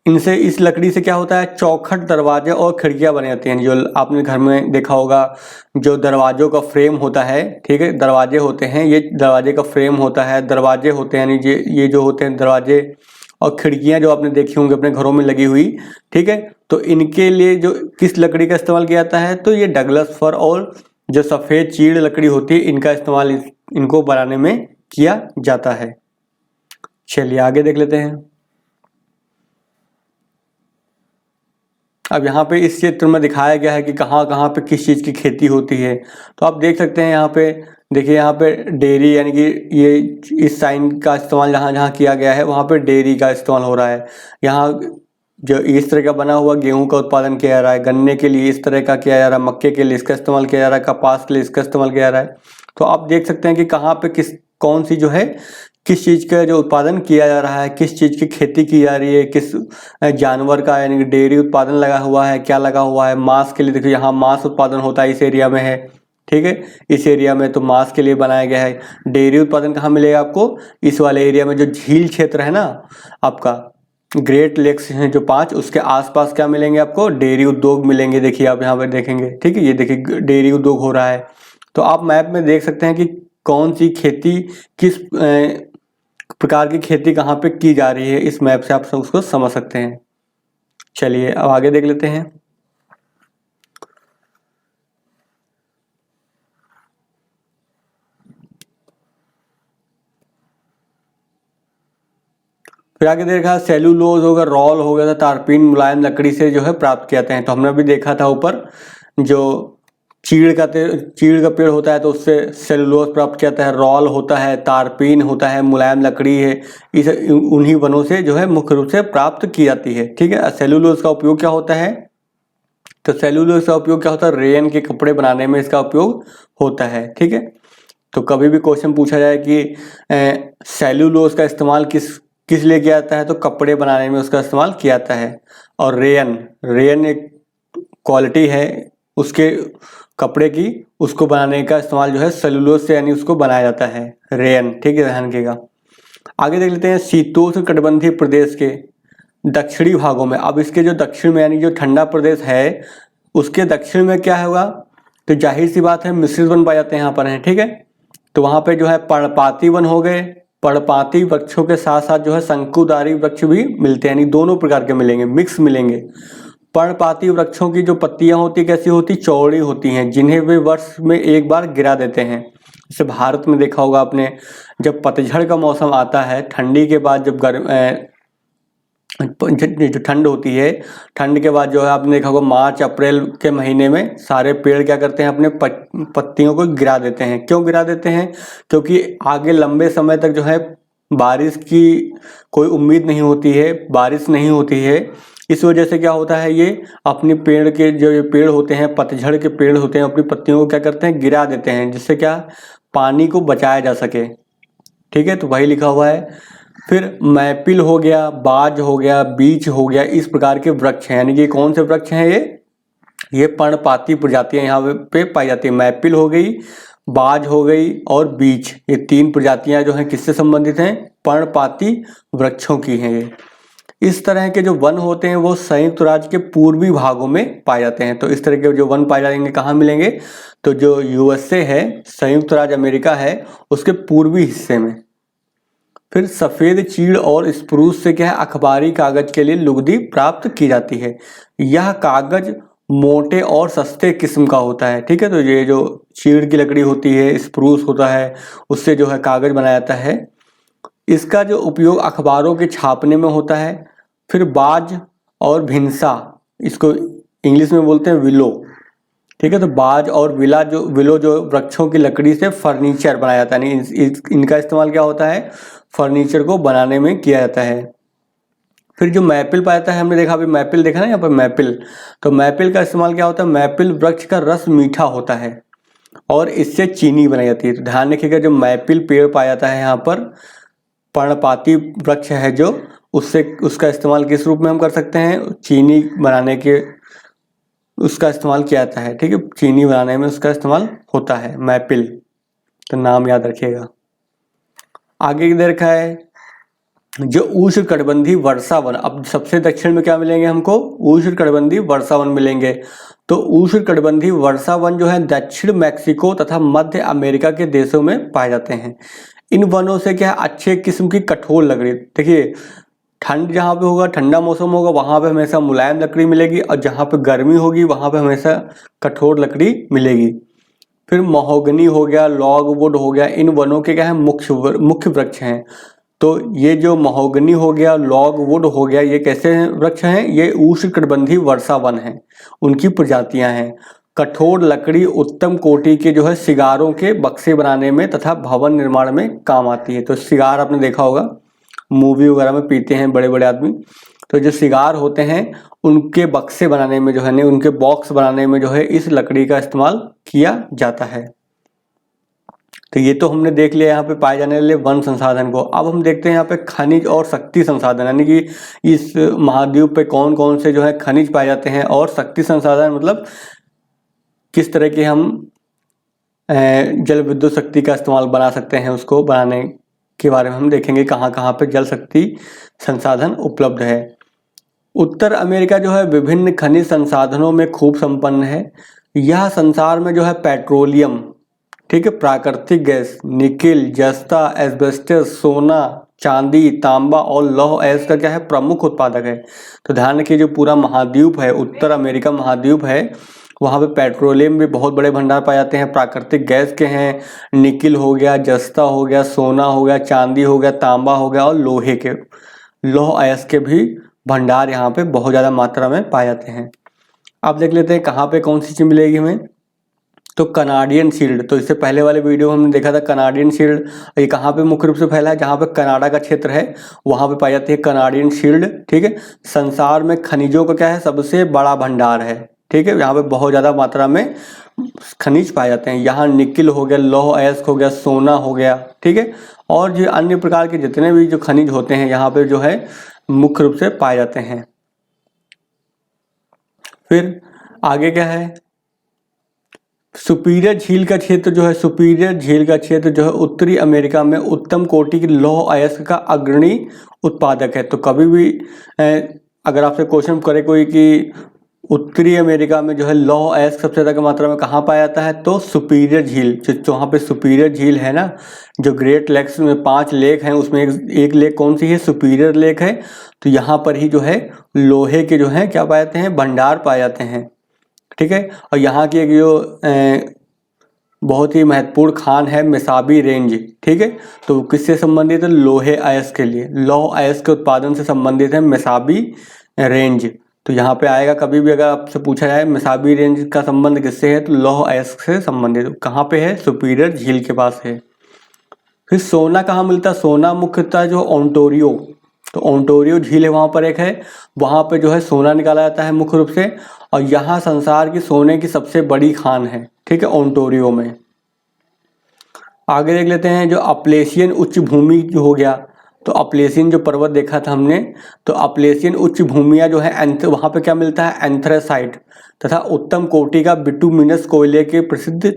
इनसे इस लकड़ी से क्या होता है, चौखट दरवाजे और खिड़कियां बने जाती हैं। जो आपने घर में देखा होगा, जो दरवाजों का फ्रेम होता है, ठीक है, दरवाजे होते हैं, ये दरवाजे का फ्रेम होता है, दरवाजे होते हैं, यानी ये जो होते हैं दरवाजे, और खिड़कियां जो आपने देखी होंगी अपने घरों में लगी हुई, ठीक है। तो इनके लिए जो किस लकड़ी का इस्तेमाल किया जाता है, तो ये डगलस फर और जो सफ़ेद चीड़ लकड़ी होती है इनका इस्तेमाल इनको बनाने में किया जाता है। चलिए आगे देख लेते हैं। अब यहाँ पे इस चित्र में दिखाया गया है कि कहाँ कहाँ पे किस चीज़ की खेती होती है। तो आप देख सकते हैं यहाँ पे, देखिए यहाँ पे डेयरी, यानी कि ये इस साइन का इस्तेमाल जहाँ जहाँ किया गया है वहाँ पे डेयरी का इस्तेमाल हो रहा है। यहाँ जो इस तरह का बना हुआ गेहूं का उत्पादन किया जा रहा है, गन्ने के लिए इस तरह का किया जा रहा है, मक्के के लिए इसका इस्तेमाल किया जा रहा है, कपास के लिए इसका इस्तेमाल किया जा रहा है। तो आप देख सकते हैं कि कहाँ पे कौन सी जो है किस चीज़ का जो उत्पादन किया जा रहा है, किस चीज़ की खेती की जा रही है, किस जानवर का, यानी कि डेयरी उत्पादन लगा हुआ है, क्या लगा हुआ है। मांस के लिए देखिए यहाँ मांस उत्पादन होता है इस एरिया में है, ठीक है, इस एरिया में तो मांस के लिए बनाया गया है। डेयरी उत्पादन कहाँ मिलेगा आपको, इस वाले एरिया में जो झील क्षेत्र है ना आपका, ग्रेट लेक्स हैं जो 5, उसके आसपास क्या मिलेंगे आपको, डेयरी उद्योग मिलेंगे। देखिए आप यहाँ पर देखेंगे, ठीक है, ये देखिए डेयरी उद्योग हो रहा है। तो आप मैप में देख सकते हैं कि कौन सी खेती, किस प्रकार की खेती कहाँ पे की जा रही है, इस मैप से आप सब उसको समझ सकते हैं। चलिए अब आगे देख लेते हैं। फिर आगे देखा सेलुलोज होगा, रॉल हो गया था, तारपीन मुलायम लकड़ी से जो है प्राप्त किए जाते हैं। तो हमने भी देखा था ऊपर, जो चीड़ का पेड़ होता है तो उससे सेलुलोज प्राप्त किया जाता है, रॉल होता है, तारपीन होता है, मुलायम लकड़ी है, इस उन्हीं वनों से जो है मुख्य रूप से प्राप्त की जाती है, ठीक है। सेलुलोज का उपयोग क्या होता है, तो सेलुलोज का उपयोग क्या होता है, रेयन के कपड़े बनाने में इसका उपयोग होता है, ठीक है। तो कभी भी क्वेश्चन पूछा जाए कि सेलुलोज का इस्तेमाल किस लिए किया जाता है, तो कपड़े बनाने में उसका इस्तेमाल किया जाता है। और रेयन एक क्वालिटी है उसके कपड़े की, उसको बनाने का इस्तेमाल जो है सेलुलोज से, यानी उसको बनाया जाता है रेयन, ठीक है, ध्यान रखिएगा। आगे देख लेते हैं शीतोष्ण कटिबंधीय प्रदेश के दक्षिणी भागों में। अब इसके जो दक्षिण में, यानी जो ठंडा प्रदेश है उसके दक्षिण में क्या होगा, तो जाहिर सी बात है मिश्रित वन पाए जाते हैं यहाँ पर हैं, ठीक है। तो वहाँ पे जो है पर्णपाती वन हो गए, पर्णपाती वृक्षों के साथ साथ जो है शंकुधारी वृक्ष भी मिलते हैं, यानी दोनों प्रकार के मिलेंगे, मिक्स मिलेंगे। पर्णपाती वृक्षों की जो पत्तियां होती कैसी होती, चौड़ी होती हैं, जिन्हें वे वर्ष में एक बार गिरा देते हैं। जैसे भारत में देखा होगा आपने, जब पतझड़ का मौसम आता है, ठंडी के बाद जब जो ठंड होती है, ठंड के बाद जो है आपने देखा होगा मार्च अप्रैल के महीने में सारे पेड़ क्या करते हैं, अपने पत्तियों को गिरा देते हैं। क्यों गिरा देते हैं, क्योंकि आगे लंबे समय तक जो है बारिश की कोई उम्मीद नहीं होती है, बारिश नहीं होती है। इस वजह से क्या होता है, ये अपने पेड़ के जो ये पेड़ होते हैं, पतझड़ के पेड़ होते हैं, अपनी पत्तियों को क्या करते हैं, गिरा देते हैं, जिससे क्या पानी को बचाया जा सके। ठीक है, तो वही लिखा हुआ है। फिर मैपिल हो गया, बाज हो गया, बीच हो गया, इस प्रकार के वृक्ष हैं। यानी कि कौन से वृक्ष हैं ये पर्णपाती प्रजातियां यहाँ पे पाई जाती है। मैपिल हो गई, बाज हो गई और बीच, ये 3 प्रजातियां जो हैं किससे संबंधित हैं? पर्णपाती वृक्षों की हैं ये। इस तरह के जो वन होते हैं वो संयुक्त राज्य के पूर्वी भागों में पाए जाते हैं। तो इस तरह के जो वन पाए जाएंगे कहाँ मिलेंगे? तो जो यूएसए है, संयुक्त राज्य अमेरिका है, उसके पूर्वी हिस्से में। फिर सफेद चीड़ और स्प्रूस से क्या है? अखबारी कागज के लिए लुगदी प्राप्त की जाती है। यह कागज मोटे और सस्ते किस्म का होता है। ठीक है, तो ये जो चीड़ की लकड़ी होती है, स्प्रूस होता है, उससे जो है कागज बनाया जाता है। इसका जो उपयोग अखबारों के छापने में होता है। फिर बाज और भिनसा, इसको इंग्लिश में बोलते हैं विलो। ठीक है, तो बाज और विलो जो वृक्षों की लकड़ी से फर्नीचर बनाया जाता है। इनका इस्तेमाल क्या होता है? फर्नीचर को बनाने में किया जाता है। फिर जो मैपिल पाया जाता है, हमने देखा अभी मैपिल देखा ना यहाँ पर मैपिल, तो मैपिल का इस्तेमाल क्या होता है? मैपिल वृक्ष का रस मीठा होता है और इससे चीनी बनाई जाती है। तो ध्यान रखिएगा, जो मैपिल पेड़ पाया जाता है यहाँ पर, पर्णपाती वृक्ष है जो, उसका इस्तेमाल किस रूप में हम कर सकते हैं? चीनी बनाने के उसका इस्तेमाल किया जाता है। ठीक है, चीनी बनाने में उसका इस्तेमाल होता है मैपिल, तो नाम याद रखिएगा। आगे इधर रखा है जो उष्णकटिबंधीय वर्षा वन। अब सबसे दक्षिण में क्या मिलेंगे हमको? उष्णकटिबंधीय वर्षा वन मिलेंगे। तो उष्णकटिबंधीय वर्षा वन जो है दक्षिण मैक्सिको तथा मध्य अमेरिका के देशों में पाए जाते हैं। इन वनों से क्या है? अच्छे किस्म की कठोर लकड़ी, देखिए ठंड जहाँ पे होगा, ठंडा मौसम होगा, वहाँ पे हमेशा मुलायम लकड़ी मिलेगी, और जहाँ पे गर्मी होगी वहाँ पे हमेशा कठोर लकड़ी मिलेगी। फिर महोगनी हो गया, लॉगवुड हो गया, इन वनों के क्या है? मुख्य वृक्ष हैं। तो ये जो महोगनी हो गया, लॉगवुड हो गया, ये कैसे हैं वृक्ष हैं? ये उष्णकटिबंधीय वर्षा वन हैं, उनकी प्रजातियां हैं। कठोर लकड़ी उत्तम कोटि के जो है सिगारों के बक्से बनाने में तथा भवन निर्माण में काम आती है। तो सिगार आपने देखा होगा, मूवी वगैरह में पीते हैं बड़े बड़े आदमी, तो जो सिगार होते हैं उनके बक्से बनाने में जो है, उनके बॉक्स बनाने में जो है इस लकड़ी का इस्तेमाल किया जाता है। तो ये तो हमने देख लिया यहाँ पे पाए जाने वाले वन संसाधन को। अब हम देखते हैं यहाँ पे खनिज और शक्ति संसाधन, यानी कि इस महाद्वीप पे कौन कौन से जो है खनिज पाए जाते हैं, और शक्ति संसाधन मतलब किस तरह के हम जल विद्युत शक्ति का इस्तेमाल बना सकते हैं, उसको बनाने के बारे में हम देखेंगे कहाँ कहाँ पे जल शक्ति संसाधन उपलब्ध है। उत्तर अमेरिका जो है विभिन्न खनिज संसाधनों में खूब संपन्न है। यह संसार में जो है पेट्रोलियम, ठीक है, प्राकृतिक गैस, निकिल, जस्ता, एस्बेस्टस, सोना, चांदी, तांबा और लौह अयस्क का क्या है? प्रमुख उत्पादक है। तो ध्यान रखिए, जो पूरा महाद्वीप है, उत्तर अमेरिका महाद्वीप है, वहाँ पे पेट्रोलियम भी बहुत बड़े भंडार पाए जाते हैं, प्राकृतिक गैस के हैं, निकिल हो गया, जस्ता हो गया, सोना हो गया, चांदी हो गया, तांबा हो गया, और लोहे के, लौह अयस्क के भी भंडार यहाँ पे बहुत ज़्यादा मात्रा में पाए जाते हैं। अब देख लेते हैं कहाँ पे कौन सी चीज़ मिलेगी हमें। तो कनाडियन शील्ड, तो इससे पहले वाले वीडियो हमने देखा था कनाडियन शील्ड, ये कहाँ पे मुख्य रूप से फैला है? जहाँ पे कनाडा का क्षेत्र है वहाँ पे पाई जाती है कनाडियन शील्ड। ठीक है, संसार में खनिजों का क्या है? सबसे बड़ा भंडार है। ठीक है, यहाँ पे बहुत ज़्यादा मात्रा में खनिज पाए जाते हैं। यहाँ निकिल हो गया, लौह अयस्क हो गया, सोना हो गया, ठीक है, और जो अन्य प्रकार के जितने भी जो खनिज होते हैं यहाँ पे जो है मुख्य रूप से पाए जाते हैं। फिर आगे क्या है? सुपीरियर झील का क्षेत्र जो है, सुपीरियर झील का क्षेत्र जो है उत्तरी अमेरिका में उत्तम कोटि की लौह अयस्क का अग्रणी उत्पादक है। तो कभी भी अगर आपसे क्वेश्चन करे कोई कि उत्तरी अमेरिका में जो है लौह अयस्क सबसे ज़्यादा मात्रा में कहाँ पाया जाता है, तो सुपीरियर झील, जो वहाँ पे सुपीरियर झील है ना, जो ग्रेट लेक्स में 5 लेक हैं उसमें एक लेक कौन सी है? सुपीरियर लेक है। तो यहाँ पर ही जो है लोहे के जो है क्या पाए जाते हैं? भंडार पाए जाते हैं। ठीक है, और यहाँ की एक जो बहुत ही महत्वपूर्ण खान है मेसाबी रेंज। ठीक है, तो किससे संबंधित है? लोहे अयस्क के लिए, लौह अयस्क के उत्पादन से संबंधित है मेसाबी रेंज। तो यहाँ पे आएगा, कभी भी अगर आपसे पूछा जाए मेसाबी रेंज का संबंध किससे है, तो लौह अयस्क से संबंधित। कहाँ पे है? सुपीरियर झील के पास है। फिर सोना कहाँ मिलता है? सोना मुख्यतः जो ओंटारियो, तो ओंटारियो झील है वहाँ पर एक है, वहाँ पे जो है सोना निकाला जाता है मुख्य रूप से, और यहाँ संसार की सोने की सबसे बड़ी खान है। ठीक है, ओंटारियो में। आगे देख लेते हैं जो अपलेशियन उच्च भूमि जो हो गया, तो अपलेशियन जो पर्वत देखा था हमने, तो अपलेशियन उच्च भूमियाँ जो है वहाँ पे क्या मिलता है, एंथ्रेसाइट तथा उत्तम कोटि का बिटुमिनस कोयले के प्रसिद्ध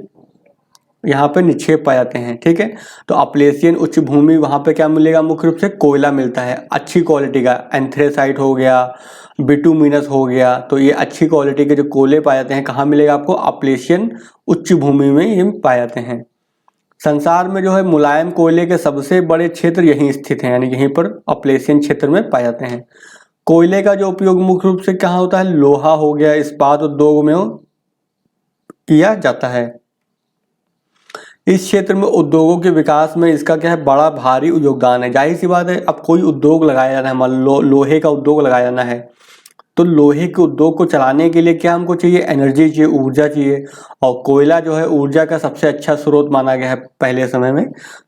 यहाँ पे निक्षेप पाए जाते हैं। ठीक है, तो अपलेशियन उच्च भूमि वहाँ पे क्या मिलेगा, मुख्य रूप से कोयला मिलता है अच्छी क्वालिटी का, एंथ्रेसाइट हो गया, बिटुमिनस हो गया, तो ये अच्छी क्वालिटी के जो कोयले पाए जाते हैं कहाँ मिलेगा आपको, अपलेशियन उच्च भूमि में ये पाए जाते हैं। संसार में जो है मुलायम कोयले के सबसे बड़े क्षेत्र यहीं स्थित हैं, यानी यहीं पर अपलेशियन क्षेत्र में पाए जाते हैं। कोयले का जो उपयोग मुख्य रूप से कहाँ होता है, लोहा हो गया, इस्पात उद्योग में किया जाता है। इस क्षेत्र में उद्योगों के विकास में इसका क्या है, बड़ा भारी योगदान है। जाहिर सी बात है, अब कोई उद्योग लगाया जाना है, मान लो लोहे का उद्योग लगाया जाना है, तो लोहे के उद्योग को चलाने के लिए क्या हमको चाहिए, एनर्जी चाहिए, ऊर्जा चाहिए, और कोयला जो है ऊर्जा का सबसे अच्छा स्रोत माना गया है पहले समय में।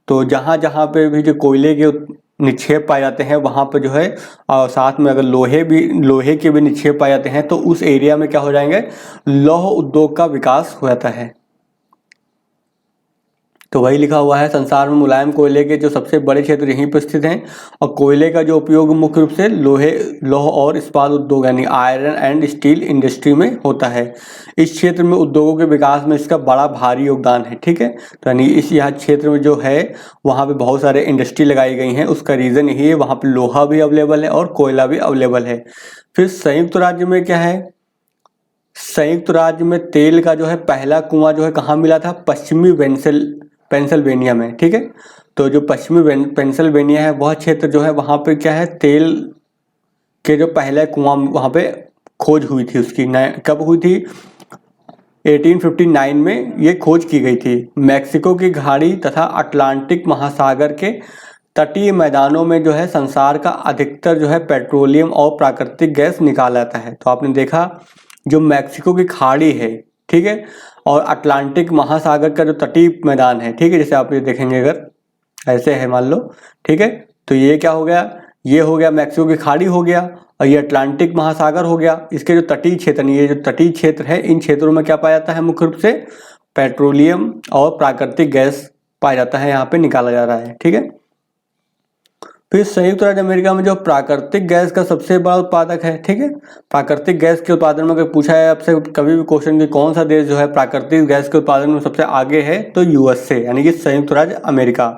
तो जहाँ जहाँ पे भी जो कोयले के निक्षेप पाए जाते हैं वहाँ पे जो है, और साथ में अगर लोहे के भी निक्षेप पाए जाते हैं, तो उस एरिया में क्या हो जाएंगे, लौह उद्योग का विकास हो जाता है। तो वही लिखा हुआ है, संसार में मुलायम कोयले के जो सबसे बड़े क्षेत्र यहीं पर स्थित हैं, और कोयले का जो उपयोग मुख्य रूप से लौह और इस्पात उद्योग यानी आयरन एंड स्टील इंडस्ट्री में होता है। इस क्षेत्र में उद्योगों के विकास में इसका बड़ा भारी योगदान है। ठीक है, तो यानी इस यहाँ क्षेत्र में जो है वहाँ पे बहुत सारे इंडस्ट्री लगाई गई हैं, उसका रीज़न यही है, वहाँ पर लोहा भी अवेलेबल है और कोयला भी अवेलेबल है। फिर संयुक्त राज्य में क्या है, संयुक्त राज्य में तेल का जो है पहला कुआं जो है कहाँ मिला था, पश्चिमी पेंसिल्वेनिया में। ठीक है, तो जो पश्चिमी पेंसिल्वेनिया है वह क्षेत्र जो है वहाँ पे क्या है, तेल के जो पहले कुआं वहाँ पे खोज हुई थी उसकी, कब हुई थी, 1859 में ये खोज की गई थी। मैक्सिको की खाड़ी तथा अटलांटिक महासागर के तटीय मैदानों में जो है संसार का अधिकतर जो है पेट्रोलियम और प्राकृतिक गैस निकाला जाता है। तो आपने देखा जो मैक्सिको की खाड़ी है, ठीक है, और अटलांटिक महासागर का जो तटीय मैदान है, ठीक है, जैसे आप ये देखेंगे अगर ऐसे है मान लो, ठीक है, तो ये क्या हो गया, ये हो गया मैक्सिको की खाड़ी हो गया, और ये अटलांटिक महासागर हो गया। इसके जो तटीय क्षेत्र, ये जो तटीय क्षेत्र है, इन क्षेत्रों में क्या पाया जाता है, मुख्य रूप से पेट्रोलियम और प्राकृतिक गैस पाया जाता है, यहाँ पे निकाला जा रहा है। ठीक है, फिर संयुक्त राज्य अमेरिका में जो प्राकृतिक गैस का सबसे बड़ा उत्पादक है। ठीक है, प्राकृतिक गैस के उत्पादन में अगर पूछा है आपसे कभी भी क्वेश्चन कि कौन सा देश जो है प्राकृतिक गैस के उत्पादन में सबसे आगे है, तो यूएसए यानी कि संयुक्त राज्य अमेरिका।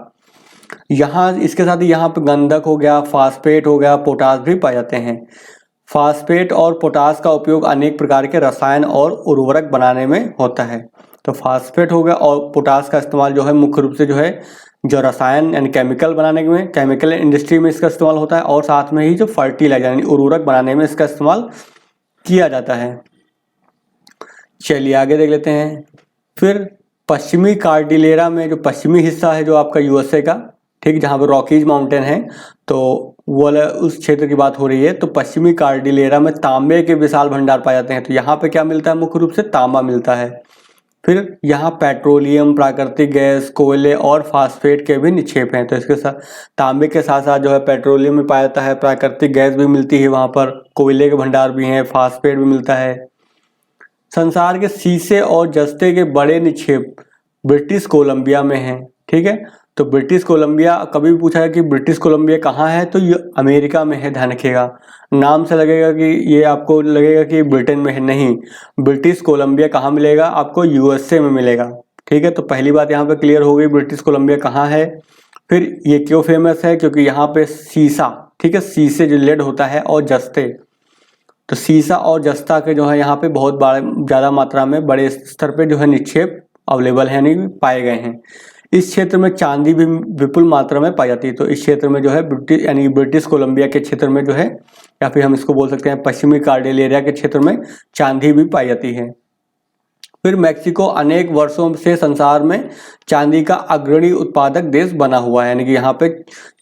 यहाँ इसके साथ ही यहाँ पे गंधक हो गया, फास्फेट हो गया, पोटास भी पाए जाते हैं। फास्फेट और पोटास का उपयोग अनेक प्रकार के रसायन और उर्वरक बनाने में होता है। तो फास्फेट हो गया और पोटास का इस्तेमाल जो है मुख्य रूप से जो है जो रसायन यानी केमिकल बनाने में, केमिकल इंडस्ट्री में इसका इस्तेमाल होता है, और साथ में ही जो फर्टिलाइजर यानी उर्वरक बनाने में इसका इस्तेमाल किया जाता है। चलिए आगे देख लेते हैं। फिर पश्चिमी कार्डिलेरा में जो पश्चिमी हिस्सा है जो आपका यूएसए का, ठीक, जहाँ पर रॉकीज माउंटेन है, तो वो उस क्षेत्र की बात हो रही है। तो पश्चिमी कार्डिलेरा में तांबे के विशाल भंडार पाए जाते हैं। तो यहाँ पे क्या मिलता है, मुख्य रूप से तांबा मिलता है। फिर यहाँ पेट्रोलियम, प्राकृतिक गैस, कोयले और फास्फेट के भी निक्षेप हैं। तो इसके साथ तांबे के साथ साथ जो है पेट्रोलियम भी पाया जाता है, प्राकृतिक गैस भी मिलती है वहाँ पर, कोयले के भंडार भी हैं, फास्फेट भी मिलता है। संसार के शीशे और जस्ते के बड़े निक्षेप ब्रिटिश कोलंबिया में हैं। ठीक है, तो ब्रिटिश कोलंबिया, कभी भी पूछा है कि ब्रिटिश कोलंबिया कहाँ है, तो ये अमेरिका में है, ध्यान रखिएगा। नाम से लगेगा कि ये आपको लगेगा कि ब्रिटेन में है, नहीं, ब्रिटिश कोलंबिया कहाँ मिलेगा आपको, यूएसए में मिलेगा। ठीक है, तो पहली बात यहाँ पे क्लियर हो गई ब्रिटिश कोलंबिया कहाँ है। फिर ये क्यों फेमस है, क्योंकि यहाँ पे शीशा, ठीक है, शीशे जो लेड होता है, और जस्ते, तो शीशा और जस्ता के जो है यहाँ पे बहुत ज़्यादा मात्रा में बड़े स्तर पे जो है निक्षेप अवेलेबल है, यानी पाए गए हैं। इस क्षेत्र में चांदी भी विपुल मात्रा में पाई जाती है। तो इस क्षेत्र में जो है ब्रिटिश कोलंबिया के क्षेत्र में जो है, या फिर हम इसको बोल सकते हैं पश्चिमी कार्डिलेरा के क्षेत्र में चांदी भी पाई जाती है। फिर मैक्सिको अनेक वर्षों से संसार में चांदी का अग्रणी उत्पादक देश बना हुआ है, यानी कि यहाँ पे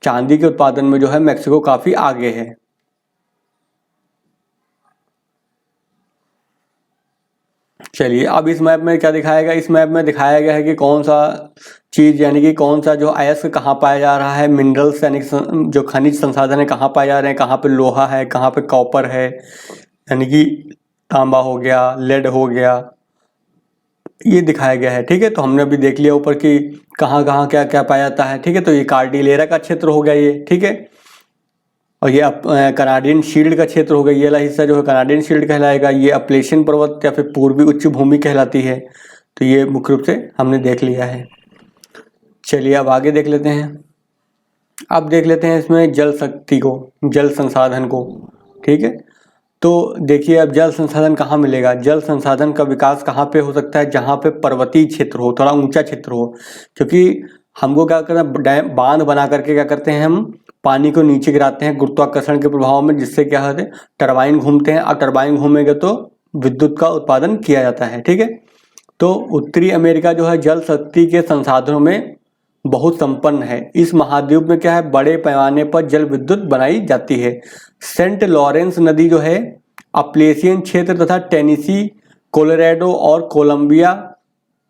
चांदी के उत्पादन में जो है मैक्सिको काफी आगे है। चलिए अब इस मैप में क्या दिखाया गया, इस मैप में दिखाया गया है कि कौन सा चीज यानी कि कौन सा जो अयस्क कहाँ पाया जा रहा है, मिनरल्स यानी जो खनिज संसाधन है कहाँ पाए जा रहे हैं, कहाँ पे लोहा है, कहाँ पे कॉपर है, यानी कि तांबा हो गया, लेड हो गया, ये दिखाया गया है। ठीक है, तो हमने अभी देख लिया ऊपर कि कहाँ कहाँ क्या क्या पाया जाता है। ठीक है, तो ये कार्डिलेरा का क्षेत्र हो गया ये। ठीक है, और ये कनाडियन शील्ड का क्षेत्र हो गया, ये वाला हिस्सा जो है कनाडियन शील्ड कहलाएगा। ये अपलेशियन पर्वत या फिर पूर्वी उच्च भूमि कहलाती है। तो ये मुख्य रूप से हमने देख लिया है। चलिए अब आगे देख लेते हैं। अब देख लेते हैं इसमें जल शक्ति को, जल संसाधन को। ठीक है, तो देखिए अब जल संसाधन कहाँ मिलेगा, जल संसाधन का विकास कहाँ पे हो सकता है, जहाँ पे पर्वतीय क्षेत्र हो, थोड़ा ऊंचा क्षेत्र हो। क्योंकि हमको क्या करना, डैम बांध बना करके क्या करते हैं, हम पानी को नीचे गिराते हैं गुरुत्वाकर्षण के प्रभाव में, जिससे क्या होता है, टरबाइन घूमते हैं। अब टरबाइन घूमेगा तो विद्युत का उत्पादन किया जाता है। ठीक है, तो उत्तरी अमेरिका जो है जल शक्ति के संसाधनों में बहुत संपन्न है। इस महाद्वीप में क्या है, बड़े पैमाने पर जल विद्युत बनाई जाती है। सेंट लॉरेंस नदी जो है अपलेशियन क्षेत्र तथा टेनेसी, कोलोराडो और कोलंबिया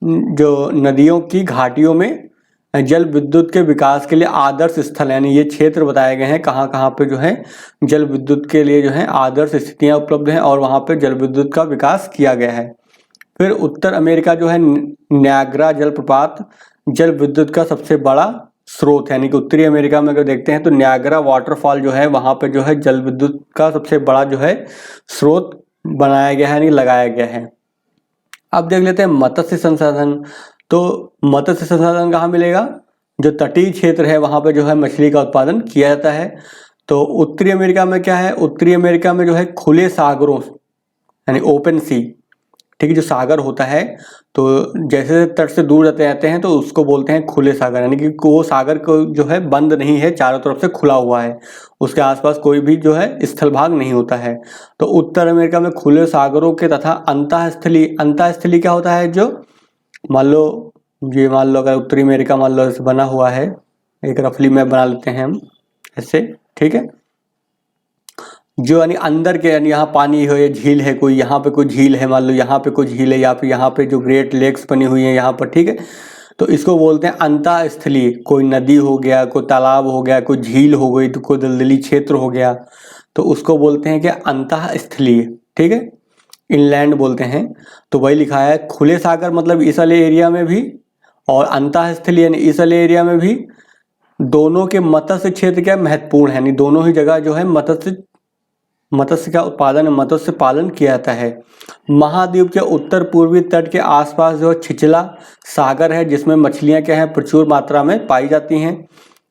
जो नदियों की घाटियों में जल विद्युत के विकास के लिए आदर्श स्थल, यानी ये क्षेत्र बताए गए हैं कहाँ कहाँ पे जो है जल विद्युत के लिए जो है आदर्श स्थितियाँ उपलब्ध हैं और वहाँ पे जल विद्युत का विकास किया गया है। फिर उत्तर अमेरिका जो है न्याग्रा जलप्रपात जल विद्युत का सबसे बड़ा स्रोत है। यानी कि उत्तरी अमेरिका में अगर देखते हैं तो न्याग्रा वाटरफॉल जो है वहाँ पे जो है जल विद्युत का सबसे बड़ा जो है स्रोत बनाया गया है, यानी लगाया गया है। अब देख लेते हैं मत्स्य संसाधन। तो मत्स्य संसाधन कहाँ मिलेगा, जो तटीय क्षेत्र है वहाँ पे जो है मछली का उत्पादन किया जाता है। तो उत्तरी अमेरिका में क्या है, उत्तरी अमेरिका में जो है खुले सागरों यानी ओपन सी, ठीक है, जो सागर होता है, तो जैसे तट से दूर जाते जाते हैं तो उसको बोलते हैं खुले सागर, यानी कि वो सागर को जो है बंद नहीं है, चारों तरफ से खुला हुआ है, उसके आसपास कोई भी जो है स्थल भाग नहीं होता है। तो उत्तर अमेरिका में खुले सागरों के तथा अंतःस्थली क्या होता है, जो मान लो अगर उत्तरी अमेरिका मान लो ऐसे बना हुआ है, एक रफली मैप बना लेते हैं हम ऐसे। ठीक है, जो यानी अंदर के, यानी यहाँ पानी हो या झील है कोई, यहाँ पे कोई झील है, मान लो यहाँ पे कोई झील है या फिर यहाँ पे जो ग्रेट लेक्स बनी हुई है यहाँ पर। ठीक है, तो इसको बोलते हैं अंतःस्थलीय। कोई नदी हो गया, कोई तालाब हो गया, कोई झील हो गई, तो कोई दलदली क्षेत्र हो गया, तो उसको बोलते हैं कि अंतःस्थलीय। ठीक है, इनलैंड बोलते हैं। तो वही लिखा है खुले सागर मतलब इस वाले एरिया में भी, और अंतःस्थलीय यानी इस वाले एरिया में भी। दोनों के मत्स्य क्षेत्र क्या महत्वपूर्ण है, यानी दोनों ही जगह जो है मत्स्य का उत्पादन, मत्स्य पालन किया जाता है। महाद्वीप के उत्तर पूर्वी तट के आसपास जो छिछला सागर है, जिसमें मछलियां क्या है प्रचुर मात्रा में पाई जाती हैं।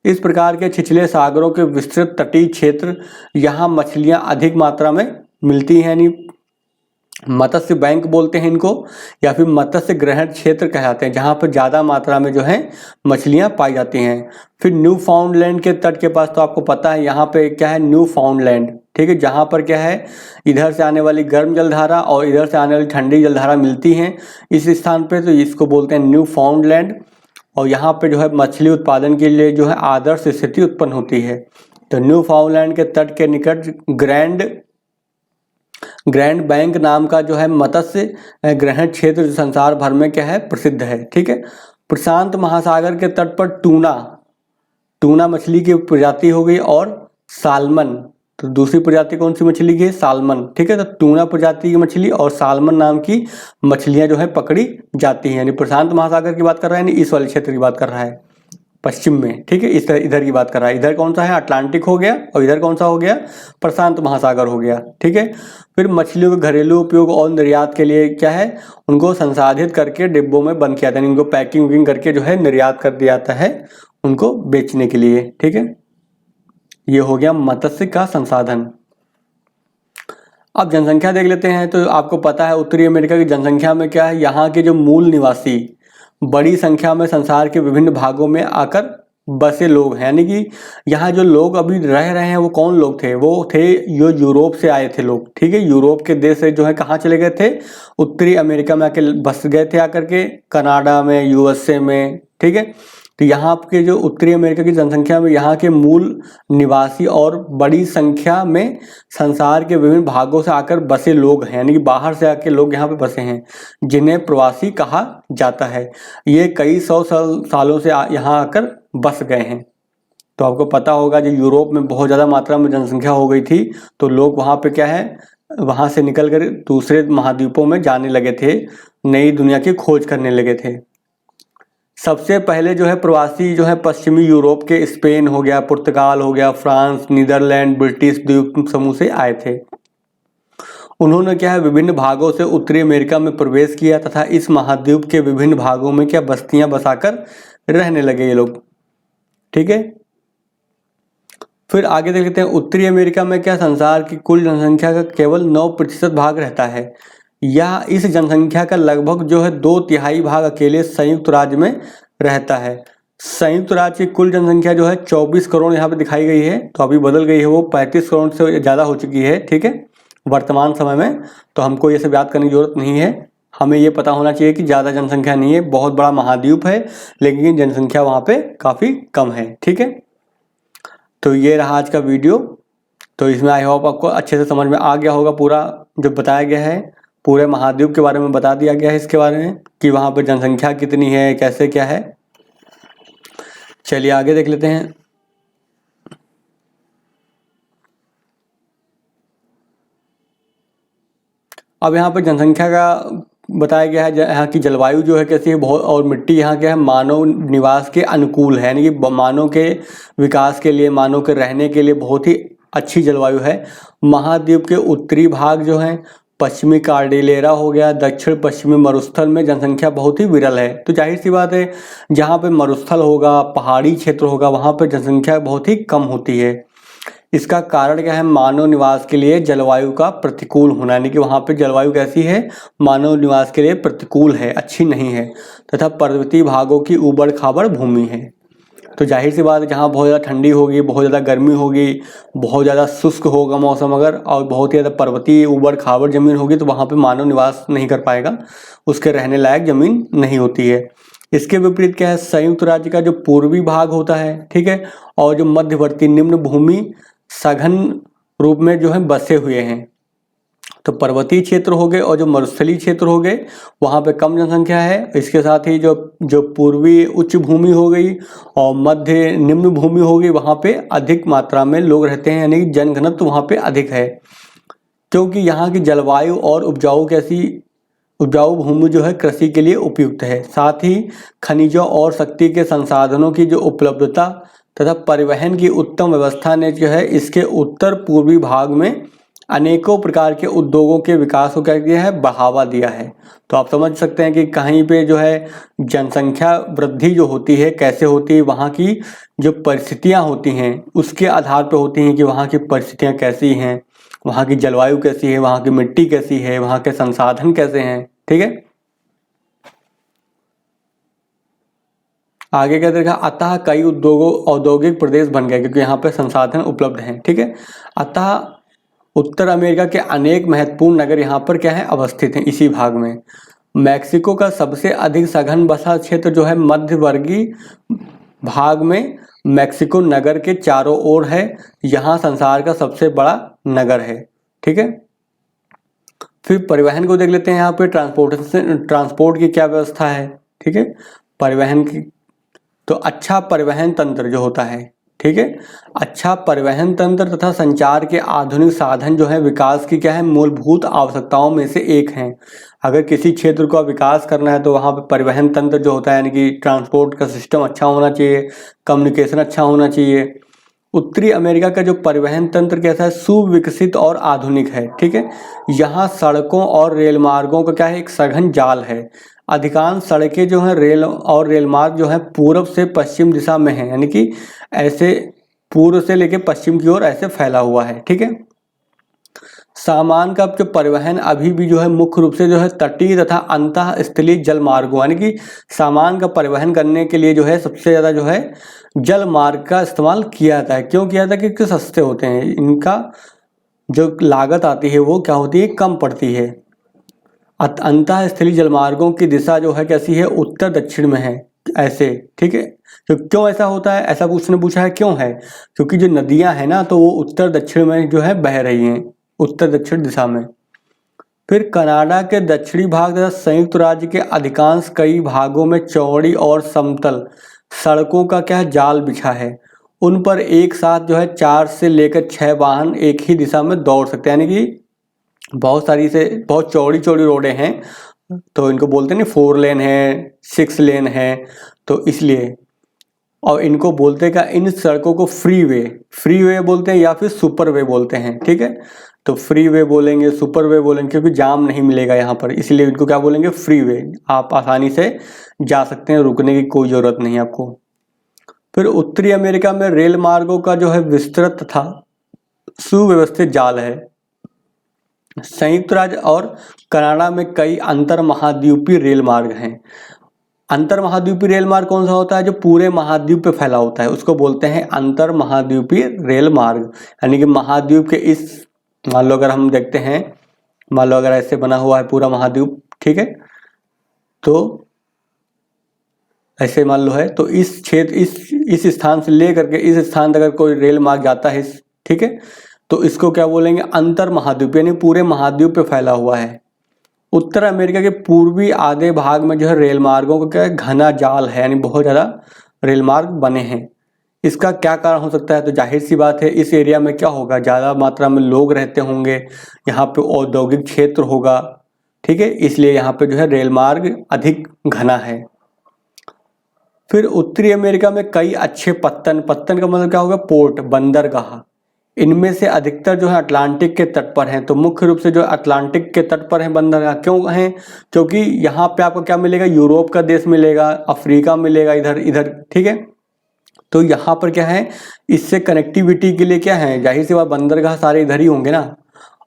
इस प्रकार के छिछले सागरों के विस्तृत तटीय क्षेत्र, यहाँ मछलियां अधिक मात्रा में मिलती हैं, यानी मत्स्य बैंक बोलते हैं इनको, या फिर मत्स्य ग्रहण क्षेत्र कहलाते हैं, जहाँ पर ज़्यादा मात्रा में जो है मछलियाँ पाई जाती हैं। फिर न्यू फाउंडलैंड के तट के पास, तो आपको पता है यहाँ पे क्या है, न्यू फाउंडलैंड। ठीक है, जहाँ पर क्या है, इधर से आने वाली गर्म जलधारा और इधर से आने वाली ठंडी जलधारा मिलती हैं इस स्थान पे, तो इसको बोलते हैं न्यू फाउंडलैंड। और यहाँ पे जो है मछली उत्पादन के लिए जो है आदर्श स्थिति उत्पन्न होती है। तो न्यू फाउंडलैंड के तट के निकट ग्रैंड बैंक नाम का जो है मत्स्य ग्रहण क्षेत्र संसार भर में क्या है प्रसिद्ध है। ठीक है, प्रशांत महासागर के तट पर टूना मछली की प्रजाति हो गई, और सालमन, तो दूसरी प्रजाति कौन सी मछली की है, सालमन। ठीक है, तो टूना प्रजाति की मछली और सालमन नाम की मछलियां जो है पकड़ी जाती हैं। यानी प्रशांत महासागर की बात कर रहा है, यानी इस वाले क्षेत्र की बात कर रहा है पश्चिम में। ठीक है, इधर की बात कर रहा है। इधर कौन सा है, अटलांटिक हो गया, और इधर कौन सा हो गया, प्रशांत महासागर हो गया। ठीक है, फिर मछलियों के घरेलू उपयोग और निर्यात के लिए क्या है, उनको संसाधित करके डिब्बों में बंद किया जाता है, इनको पैकिंग वैकिंग करके जो है निर्यात कर दिया जाता है उनको बेचने के लिए। ठीक है, ये हो गया मत्स्य का संसाधन। अब जनसंख्या देख लेते हैं। तो आपको पता है उत्तरी अमेरिका की जनसंख्या में क्या है, यहाँ के जो मूल निवासी बड़ी संख्या में संसार के विभिन्न भागों में आकर बसे लोग हैं। यानी कि यहाँ जो लोग अभी रह रहे हैं वो कौन लोग थे, वो थे जो यूरोप से आए थे लोग। ठीक है, यूरोप के देश से जो है कहाँ चले गए थे, उत्तरी अमेरिका में आके बस गए थे आकर के, कनाडा में, यूएसए में। ठीक है, तो यहाँ के जो उत्तरी अमेरिका की जनसंख्या में यहाँ के मूल निवासी और बड़ी संख्या में संसार के विभिन्न भागों से आकर बसे लोग हैं, यानी कि बाहर से आके लोग यहाँ पे बसे हैं, जिन्हें प्रवासी कहा जाता है। ये कई सौ सालों से यहाँ आकर बस गए हैं। तो आपको पता होगा जो यूरोप में बहुत ज़्यादा मात्रा में जनसंख्या हो गई थी, तो लोग वहाँ पे क्या है, वहाँ से निकल कर दूसरे महाद्वीपों में जाने लगे थे। नई दुनिया की खोज करने लगे थे। सबसे पहले जो है प्रवासी जो है पश्चिमी यूरोप के स्पेन हो गया, पुर्तगाल हो गया, फ्रांस, नीदरलैंड, ब्रिटिश द्वीप समूह से आए थे। उन्होंने क्या है विभिन्न भागों से उत्तरी अमेरिका में प्रवेश किया तथा इस महाद्वीप के विभिन्न भागों में क्या बस्तियां बसाकर रहने लगे ये लोग। ठीक है, फिर आगे देख लेते हैं। उत्तरी अमेरिका में क्या संसार की कुल जनसंख्या का केवल 9% भाग रहता है। या इस जनसंख्या का लगभग जो है 2/3 भाग अकेले संयुक्त राज्य में रहता है। संयुक्त राज्य की कुल जनसंख्या जो है 24 करोड़ यहाँ पे दिखाई गई है, तो अभी बदल गई है, वो 35 करोड़ से ज़्यादा हो चुकी है। ठीक है, वर्तमान समय में। तो हमको ये सब याद करने की जरूरत नहीं है, हमें ये पता होना चाहिए कि ज़्यादा जनसंख्या नहीं है, बहुत बड़ा महाद्वीप है लेकिन जनसंख्या वहाँ पे काफ़ी कम है। ठीक है, तो ये रहा आज का वीडियो। तो इसमें आई होप आपको अच्छे से समझ में आ गया होगा, पूरा जो बताया गया है पूरे महाद्वीप के बारे में बता दिया गया है, इसके बारे में कि वहाँ पर जनसंख्या कितनी है, कैसे क्या है। चलिए आगे देख लेते हैं। अब यहाँ पर जनसंख्या का बताया गया है, यहाँ की जलवायु जो है कैसी है बहुत, और मिट्टी यहाँ क्या है मानव निवास के अनुकूल है, यानी कि मानव के विकास के लिए, मानव के रहने के लिए बहुत ही अच्छी जलवायु है। महाद्वीप के उत्तरी भाग जो है पश्चिमी कार्डिलेरा हो गया, दक्षिण पश्चिमी मरुस्थल में जनसंख्या बहुत ही विरल है। तो जाहिर सी बात है जहाँ पे मरुस्थल होगा, पहाड़ी क्षेत्र होगा, वहाँ पर जनसंख्या बहुत ही कम होती है। इसका कारण क्या है, मानव निवास के लिए जलवायु का प्रतिकूल होना, यानी कि वहाँ पे जलवायु कैसी है, मानव निवास के लिए प्रतिकूल है, अच्छी नहीं है, तथा पर्वतीय भागों की ऊबड़ खाबड़ भूमि है। तो जाहिर सी बात है जहाँ बहुत ज़्यादा ठंडी होगी, बहुत ज़्यादा गर्मी होगी, बहुत ज़्यादा शुष्क होगा मौसम अगर, और बहुत ही ज़्यादा पर्वतीय ऊबड़ खाबड़ ज़मीन होगी, तो वहाँ पे मानव निवास नहीं कर पाएगा, उसके रहने लायक ज़मीन नहीं होती है। इसके विपरीत क्या है, संयुक्त राज्य का जो पूर्वी भाग होता है, ठीक है, और जो मध्यवर्ती निम्न भूमि सघन रूप में जो है बसे हुए हैं। तो पर्वतीय क्षेत्र हो गए और जो मरुस्थलीय क्षेत्र हो गए वहाँ पे कम जनसंख्या है। इसके साथ ही जो पूर्वी उच्च भूमि हो गई और मध्य निम्न भूमि हो गई, वहाँ पे अधिक मात्रा में लोग रहते हैं, यानी कि जनघनत्व वहाँ पे अधिक है, क्योंकि यहाँ की जलवायु और उपजाऊ भूमि जो है कृषि के लिए उपयुक्त है। साथ ही खनिजों और शक्ति के संसाधनों की जो उपलब्धता तथा परिवहन की उत्तम व्यवस्था ने जो है इसके उत्तर पूर्वी भाग में अनेकों प्रकार के उद्योगों के विकास को क्या किया है, बढ़ावा दिया है। तो आप समझ सकते हैं कि कहीं पे जो है जनसंख्या वृद्धि जो होती है कैसे होती है, वहाँ की जो परिस्थितियाँ होती हैं उसके आधार पर होती हैं कि वहाँ की परिस्थितियाँ कैसी हैं, वहाँ की जलवायु कैसी है, वहाँ की मिट्टी कैसी है, वहाँ के संसाधन कैसे हैं। ठीक है, आगे क्या देखा, अतः कई औद्योगिक प्रदेश बन गए क्योंकि यहाँ पे संसाधन उपलब्ध हैं। ठीक है, अतः उत्तर अमेरिका के अनेक महत्वपूर्ण नगर यहाँ पर क्या है अवस्थित हैं इसी भाग में। मैक्सिको का सबसे अधिक सघन बसा क्षेत्र जो है मध्यवर्गीय भाग में मैक्सिको नगर के चारों ओर है, यहाँ संसार का सबसे बड़ा नगर है। ठीक है, फिर परिवहन को देख लेते हैं। यहाँ पे ट्रांसपोर्ट की क्या व्यवस्था है। ठीक है, परिवहन की तो अच्छा परिवहन तंत्र जो होता है, ठीक है, अच्छा परिवहन तंत्र तथा संचार के आधुनिक साधन जो है विकास की क्या है मूलभूत आवश्यकताओं में से एक हैं। अगर किसी क्षेत्र का विकास करना है तो वहाँ पे परिवहन तंत्र जो होता है यानी कि ट्रांसपोर्ट का सिस्टम अच्छा होना चाहिए, कम्युनिकेशन अच्छा होना चाहिए। उत्तरी अमेरिका का जो परिवहन तंत्र कैसा है, सुविकसित और आधुनिक है। ठीक है, यहाँ सड़कों और रेल मार्गों का क्या है एक सघन जाल है। अधिकांश सड़कें जो हैं रेल मार्ग जो है पूर्व से पश्चिम दिशा में है, यानी कि ऐसे पूर्व से लेकर पश्चिम की ओर ऐसे फैला हुआ है। ठीक है, सामान का जो परिवहन अभी भी जो है मुख्य रूप से जो है तटीय तथा अंतः स्थलीय जल मार्गों, यानी कि सामान का परिवहन करने के लिए जो है सबसे ज़्यादा जो है जल मार्ग का इस्तेमाल किया जाता है। क्यों किया जाता है, क्योंकि सस्ते होते हैं, इनका जो लागत आती है वो क्या होती है कम पड़ती है। अंतः स्थलीय जलमार्गों की दिशा जो है कैसी है उत्तर दक्षिण में है ऐसे। ठीक है, तो क्यों ऐसा होता है, ऐसा उसने पूछा है क्यों है, क्योंकि जो नदियां हैं ना तो वो उत्तर दक्षिण में जो है बह रही हैं, उत्तर दक्षिण दिशा में। फिर कनाडा के दक्षिणी भाग तथा संयुक्त राज्य के अधिकांश कई भागों में चौड़ी और समतल सड़कों का क्या जाल बिछा है। उन पर एक साथ जो है 4 से लेकर 6 वाहन एक ही दिशा में दौड़ सकते हैं, यानी कि बहुत चौड़ी रोडें हैं तो इनको बोलते हैं ना 4 लेन है, 6 लेन है, तो इसलिए। और इनको बोलते हैं क्या, इन सड़कों को फ्री वे बोलते हैं या फिर सुपर वे बोलते हैं, ठीक है। तो फ्री वे बोलेंगे, सुपर वे बोलेंगे, क्योंकि जाम नहीं मिलेगा यहाँ पर, इसलिए इनको क्या बोलेंगे, फ्री वे। आप आसानी से जा सकते हैं, रुकने की कोई ज़रूरत नहीं है आपको। फिर उत्तरी अमेरिका में रेल मार्गों का जो है विस्तृत तथा सुव्यवस्थित जाल है। संयुक्त राज्य और कनाडा में कई अंतर महाद्वीपीय रेल मार्ग हैं। अंतर महाद्वीपीय रेल मार्ग कौन सा होता है, जो पूरे महाद्वीप पे फैला होता है, उसको बोलते हैं अंतर महाद्वीपीय रेल मार्ग। यानी कि महाद्वीप के इस, मान लो अगर हम देखते हैं, मान लो अगर ऐसे बना हुआ है पूरा महाद्वीप, ठीक है, तो ऐसे मान लो है, तो इस क्षेत्र, इस स्थान से लेकर के इस स्थान तक अगर कोई रेल मार्ग जाता है, ठीक है, तो इसको क्या बोलेंगे, अंतर महाद्वीप, यानी पूरे महाद्वीप पे फैला हुआ है। उत्तर अमेरिका के पूर्वी आधे भाग में जो है रेल मार्गों का क्या घना जाल है, यानी बहुत ज़्यादा रेल मार्ग बने हैं। इसका क्या कारण हो सकता है, तो जाहिर सी बात है, इस एरिया में क्या होगा, ज़्यादा मात्रा में लोग रहते होंगे, यहाँ पे औद्योगिक क्षेत्र होगा, ठीक है, इसलिए यहाँ पे जो है रेल मार्ग अधिक घना है। फिर उत्तरी अमेरिका में कई अच्छे पत्तन का मतलब क्या होगा, पोर्ट, बंदरगाह, इनमें से अधिकतर जो है अटलांटिक के तट पर हैं। तो मुख्य रूप से जो अटलांटिक के तट पर हैं बंदरगाह, क्यों हैं, क्योंकि यहाँ पे आपको क्या मिलेगा, यूरोप का देश मिलेगा, अफ्रीका मिलेगा, इधर, ठीक है। तो यहाँ पर क्या है, इससे कनेक्टिविटी के लिए क्या है, जाहिर सी बात बंदरगाह सारे इधर ही होंगे ना,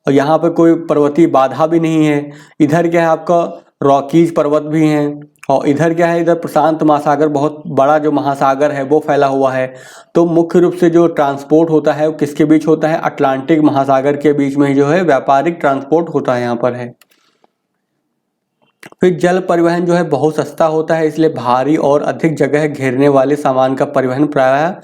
और यहाँ पर कोई पर्वतीय बाधा भी नहीं है। इधर क्या है आपका, रॉकीज पर्वत भी हैं, और इधर क्या है, इधर प्रशांत महासागर, बहुत बड़ा जो महासागर है वो फैला हुआ है। तो मुख्य रूप से जो ट्रांसपोर्ट होता है वो किसके बीच होता है, अटलांटिक महासागर के बीच में ही जो है व्यापारिक ट्रांसपोर्ट होता है, यहाँ पर है। फिर जल परिवहन जो है बहुत सस्ता होता है, इसलिए भारी और अधिक जगह घेरने वाले सामान का परिवहन प्रायः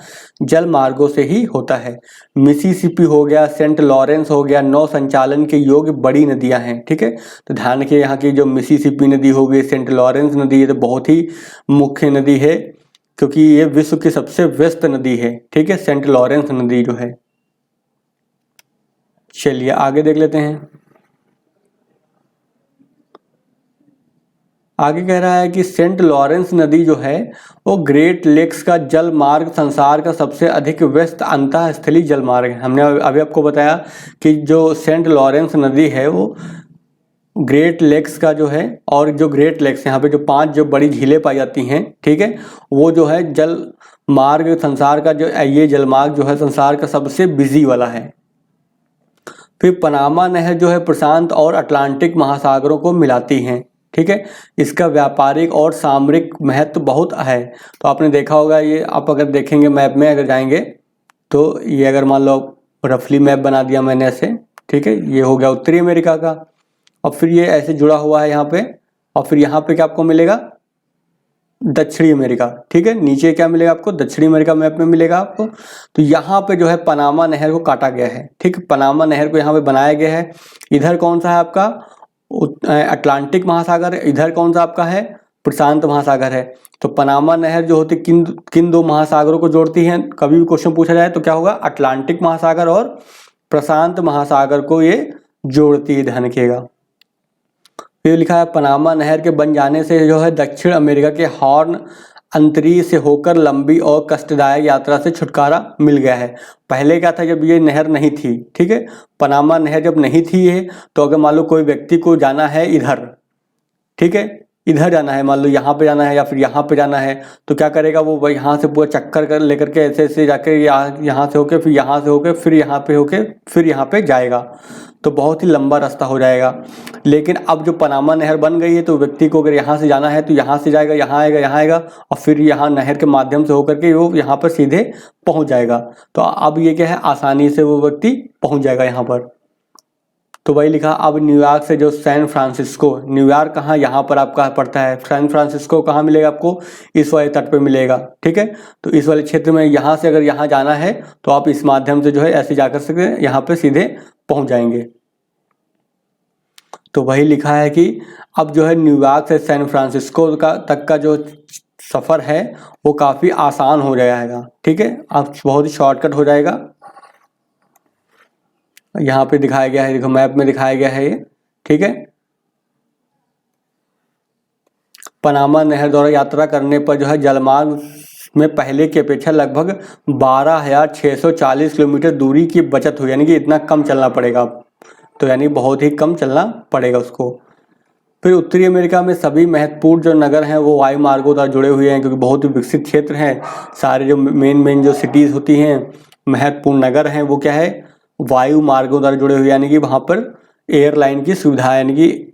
जल मार्गों से ही होता है। मिसिसिपी हो गया, सेंट लॉरेंस हो गया, नौ संचालन के योग्य बड़ी नदियां हैं, ठीक है। तो ध्यान रखिए, यहाँ की जो मिसिसिपी नदी हो गई, सेंट लॉरेंस नदी, ये तो बहुत ही मुख्य नदी है, क्योंकि ये विश्व की सबसे व्यस्त नदी है, ठीक है, सेंट लॉरेंस नदी जो है। चलिए आगे देख लेते हैं। आगे कह रहा है कि सेंट लॉरेंस नदी जो है वो ग्रेट लेक्स का जल मार्ग संसार का सबसे अधिक व्यस्त अंतःस्थलीय जल मार्ग है। हमने अभी आपको बताया कि जो सेंट लॉरेंस नदी है वो ग्रेट लेक्स का जो है, और जो ग्रेट लेक्स यहाँ पे जो 5 जो बड़ी झीलें पाई जाती हैं, ठीक है, वो जो है जल मार्ग संसार का, जो ये जल मार्ग जो है संसार का सबसे बिजी वाला है। फिर पनामा नहर जो है प्रशांत और अटलांटिक महासागरों को मिलाती हैं, ठीक है। इसका व्यापारिक और सामरिक महत्व बहुत है। तो आपने देखा होगा, ये आप अगर देखेंगे मैप में अगर जाएंगे, तो ये अगर मान लो रफली मैप बना दिया मैंने ऐसे, ठीक है, ये हो गया उत्तरी अमेरिका का, और फिर ये ऐसे जुड़ा हुआ है यहाँ पे, और फिर यहाँ पे क्या आपको मिलेगा, दक्षिणी अमेरिका, ठीक है। नीचे क्या मिलेगा आपको, दक्षिणी अमेरिका मैप में मिलेगा आपको। तो यहाँ पे जो है पनामा नहर को काटा गया है, ठीक, पनामा नहर को यहाँ पे बनाया गया है। इधर कौन सा है आपका, अटलांटिक महासागर, इधर कौन सा आपका है, प्रशांत महासागर है। तो पनामा नहर जो होती किन किन 2 महासागरों को जोड़ती है, कभी भी क्वेश्चन पूछा जाए तो क्या होगा, अटलांटिक महासागर और प्रशांत महासागर को ये जोड़ती है, ध्यान रखिएगा। फिर लिखा है पनामा नहर के बन जाने से जो है दक्षिण अमेरिका के हॉर्न अंतरीय से होकर लंबी और कष्टदायक यात्रा से छुटकारा मिल गया है। पहले क्या था, जब ये नहर नहीं थी, ठीक है, पनामा नहर जब नहीं थी ये, तो अगर मान लो कोई व्यक्ति को जाना है इधर, ठीक है, इधर जाना है, मान लो यहाँ पे जाना है या फिर यहाँ पे जाना है, तो क्या करेगा वो यहाँ से पूरा चक्कर कर लेकर के ऐसे ऐसे जाके यहाँ से होके, फिर यहाँ से होके, फिर यहाँ पे होके, फिर यहाँ पे जाएगा, तो बहुत ही लंबा रास्ता हो जाएगा। लेकिन अब जो पनामा नहर बन गई है, तो व्यक्ति को अगर यहाँ से जाना है तो यहाँ से जाएगा, यहाँ आएगा, और फिर यहाँ नहर के माध्यम से होकर के वो यहाँ पर सीधे पहुँच जाएगा। तो अब ये क्या है, आसानी से वो व्यक्ति पहुँच जाएगा यहाँ पर। तो वही लिखा, अब न्यूयॉर्क से जो सैन फ्रांसिस्को, न्यूयॉर्क कहाँ, यहाँ पर आपका पड़ता है, सैन फ्रांसिस्को कहाँ मिलेगा आपको, इस वाले तट पे मिलेगा, ठीक है। तो इस वाले क्षेत्र में यहाँ से अगर यहाँ जाना है तो आप इस माध्यम से जो है ऐसे जाकर सकते हैं, यहाँ पे सीधे पहुँच जाएंगे। तो वही लिखा है कि अब जो है न्यूयॉर्क से सैन फ्रांसिस्को का तक का जो सफ़र है वो काफ़ी आसान हो जाएगा, ठीक है, अब बहुत ही शॉर्टकट हो जाएगा। यहाँ पे दिखाया गया है, देखो मैप में दिखाया गया है ये, ठीक है। पनामा नहर द्वारा यात्रा करने पर जो है जलमार्ग में पहले की अपेक्षा लगभग 12,640 किलोमीटर दूरी की बचत हुई, यानी कि इतना कम चलना पड़ेगा, तो यानी बहुत ही कम चलना पड़ेगा उसको। फिर उत्तरी अमेरिका में सभी महत्वपूर्ण जो नगर हैं वो वायु मार्गों द्वारा जुड़े हुए हैं, क्योंकि बहुत ही विकसित क्षेत्र हैं। सारे जो मेन जो सिटीज़ होती हैं, महत्वपूर्ण नगर हैं, वो क्या है, वायु मार्गों द्वारा जुड़े हुए, यानी कि वहाँ पर एयरलाइन की सुविधा, यानी कि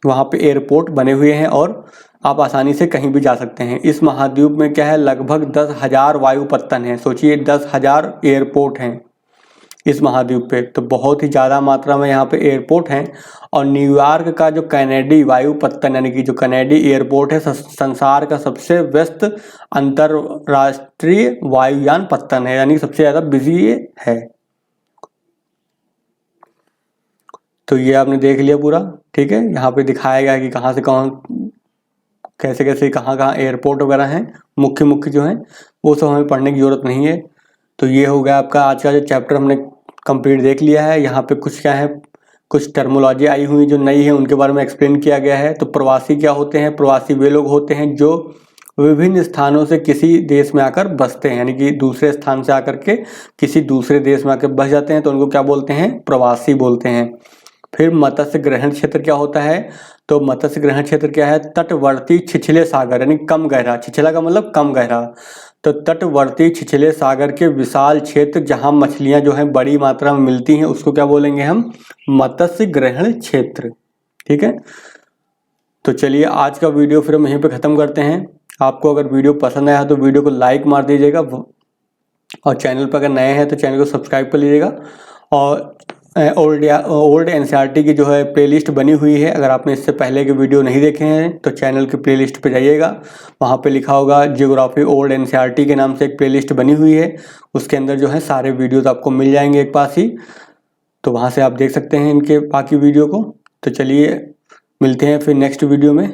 वहाँ पे एयरपोर्ट बने हुए हैं और आप आसानी से कहीं भी जा सकते हैं। इस महाद्वीप में क्या है, लगभग 10,000 वायुपत्तन हैं। सोचिए 10,000 एयरपोर्ट हैं इस महाद्वीप पे, तो बहुत ही ज़्यादा मात्रा में यहाँ पे एयरपोर्ट हैं। और न्यूयॉर्क का जो कैनेडी वायुपत्तन, यानी कि जो कैनेडी एयरपोर्ट है, संसार का सबसे व्यस्त अंतरराष्ट्रीय वायुयान पत्तन है, यानी सबसे ज़्यादा बिजी है। तो ये आपने देख लिया पूरा, ठीक है। यहाँ पे दिखाया गया है कि कहाँ से कहाँ, कैसे कैसे कहाँ कहाँ एयरपोर्ट वगैरह हैं, मुख्य जो हैं, वो सब हमें पढ़ने की ज़रूरत नहीं है। तो ये हो गया आपका आज का जो चैप्टर हमने कंप्लीट देख लिया है। यहाँ पे कुछ क्या है, कुछ टर्मोलॉजी आई हुई जो नई है, उनके बारे में एक्सप्लेन किया गया है। तो प्रवासी क्या होते हैं, प्रवासी वे लोग होते हैं जो विभिन्न स्थानों से किसी देश में आकर बसते हैं, यानी कि दूसरे स्थान से आकर के किसी दूसरे देश में आकर बस जाते हैं, तो उनको क्या बोलते हैं, प्रवासी बोलते हैं। फिर मत्स्य ग्रहण क्षेत्र क्या होता है, तो मत्स्य ग्रहण क्षेत्र क्या है, तटवर्ती छिछले सागर, यानी कम गहरा, छिछला का मतलब कम गहरा, तो तटवर्ती छिछले सागर के विशाल क्षेत्र जहां मछलियां जो हैं बड़ी मात्रा में मिलती हैं, उसको क्या बोलेंगे हम, मत्स्य ग्रहण क्षेत्र, ठीक है। तो चलिए आज का वीडियो फिर हम यहीं पे ख़त्म करते हैं। आपको अगर वीडियो पसंद आया तो वीडियो को लाइक मार दीजिएगा, और चैनल पर अगर नए हैं तो चैनल को सब्सक्राइब कर लीजिएगा। और ओल्ड एनसीईआरटी की जो है प्लेलिस्ट बनी हुई है, अगर आपने इससे पहले के वीडियो नहीं देखे हैं तो चैनल की प्लेलिस्ट पे जाइएगा, वहाँ पे लिखा होगा जियोग्राफी ओल्ड एनसीईआरटी के नाम से एक प्लेलिस्ट बनी हुई है, उसके अंदर जो है सारे वीडियोस आपको मिल जाएंगे एक पास ही, तो वहाँ से आप देख सकते हैं इनके बाकी वीडियो को। तो चलिए मिलते हैं फिर नेक्स्ट वीडियो में।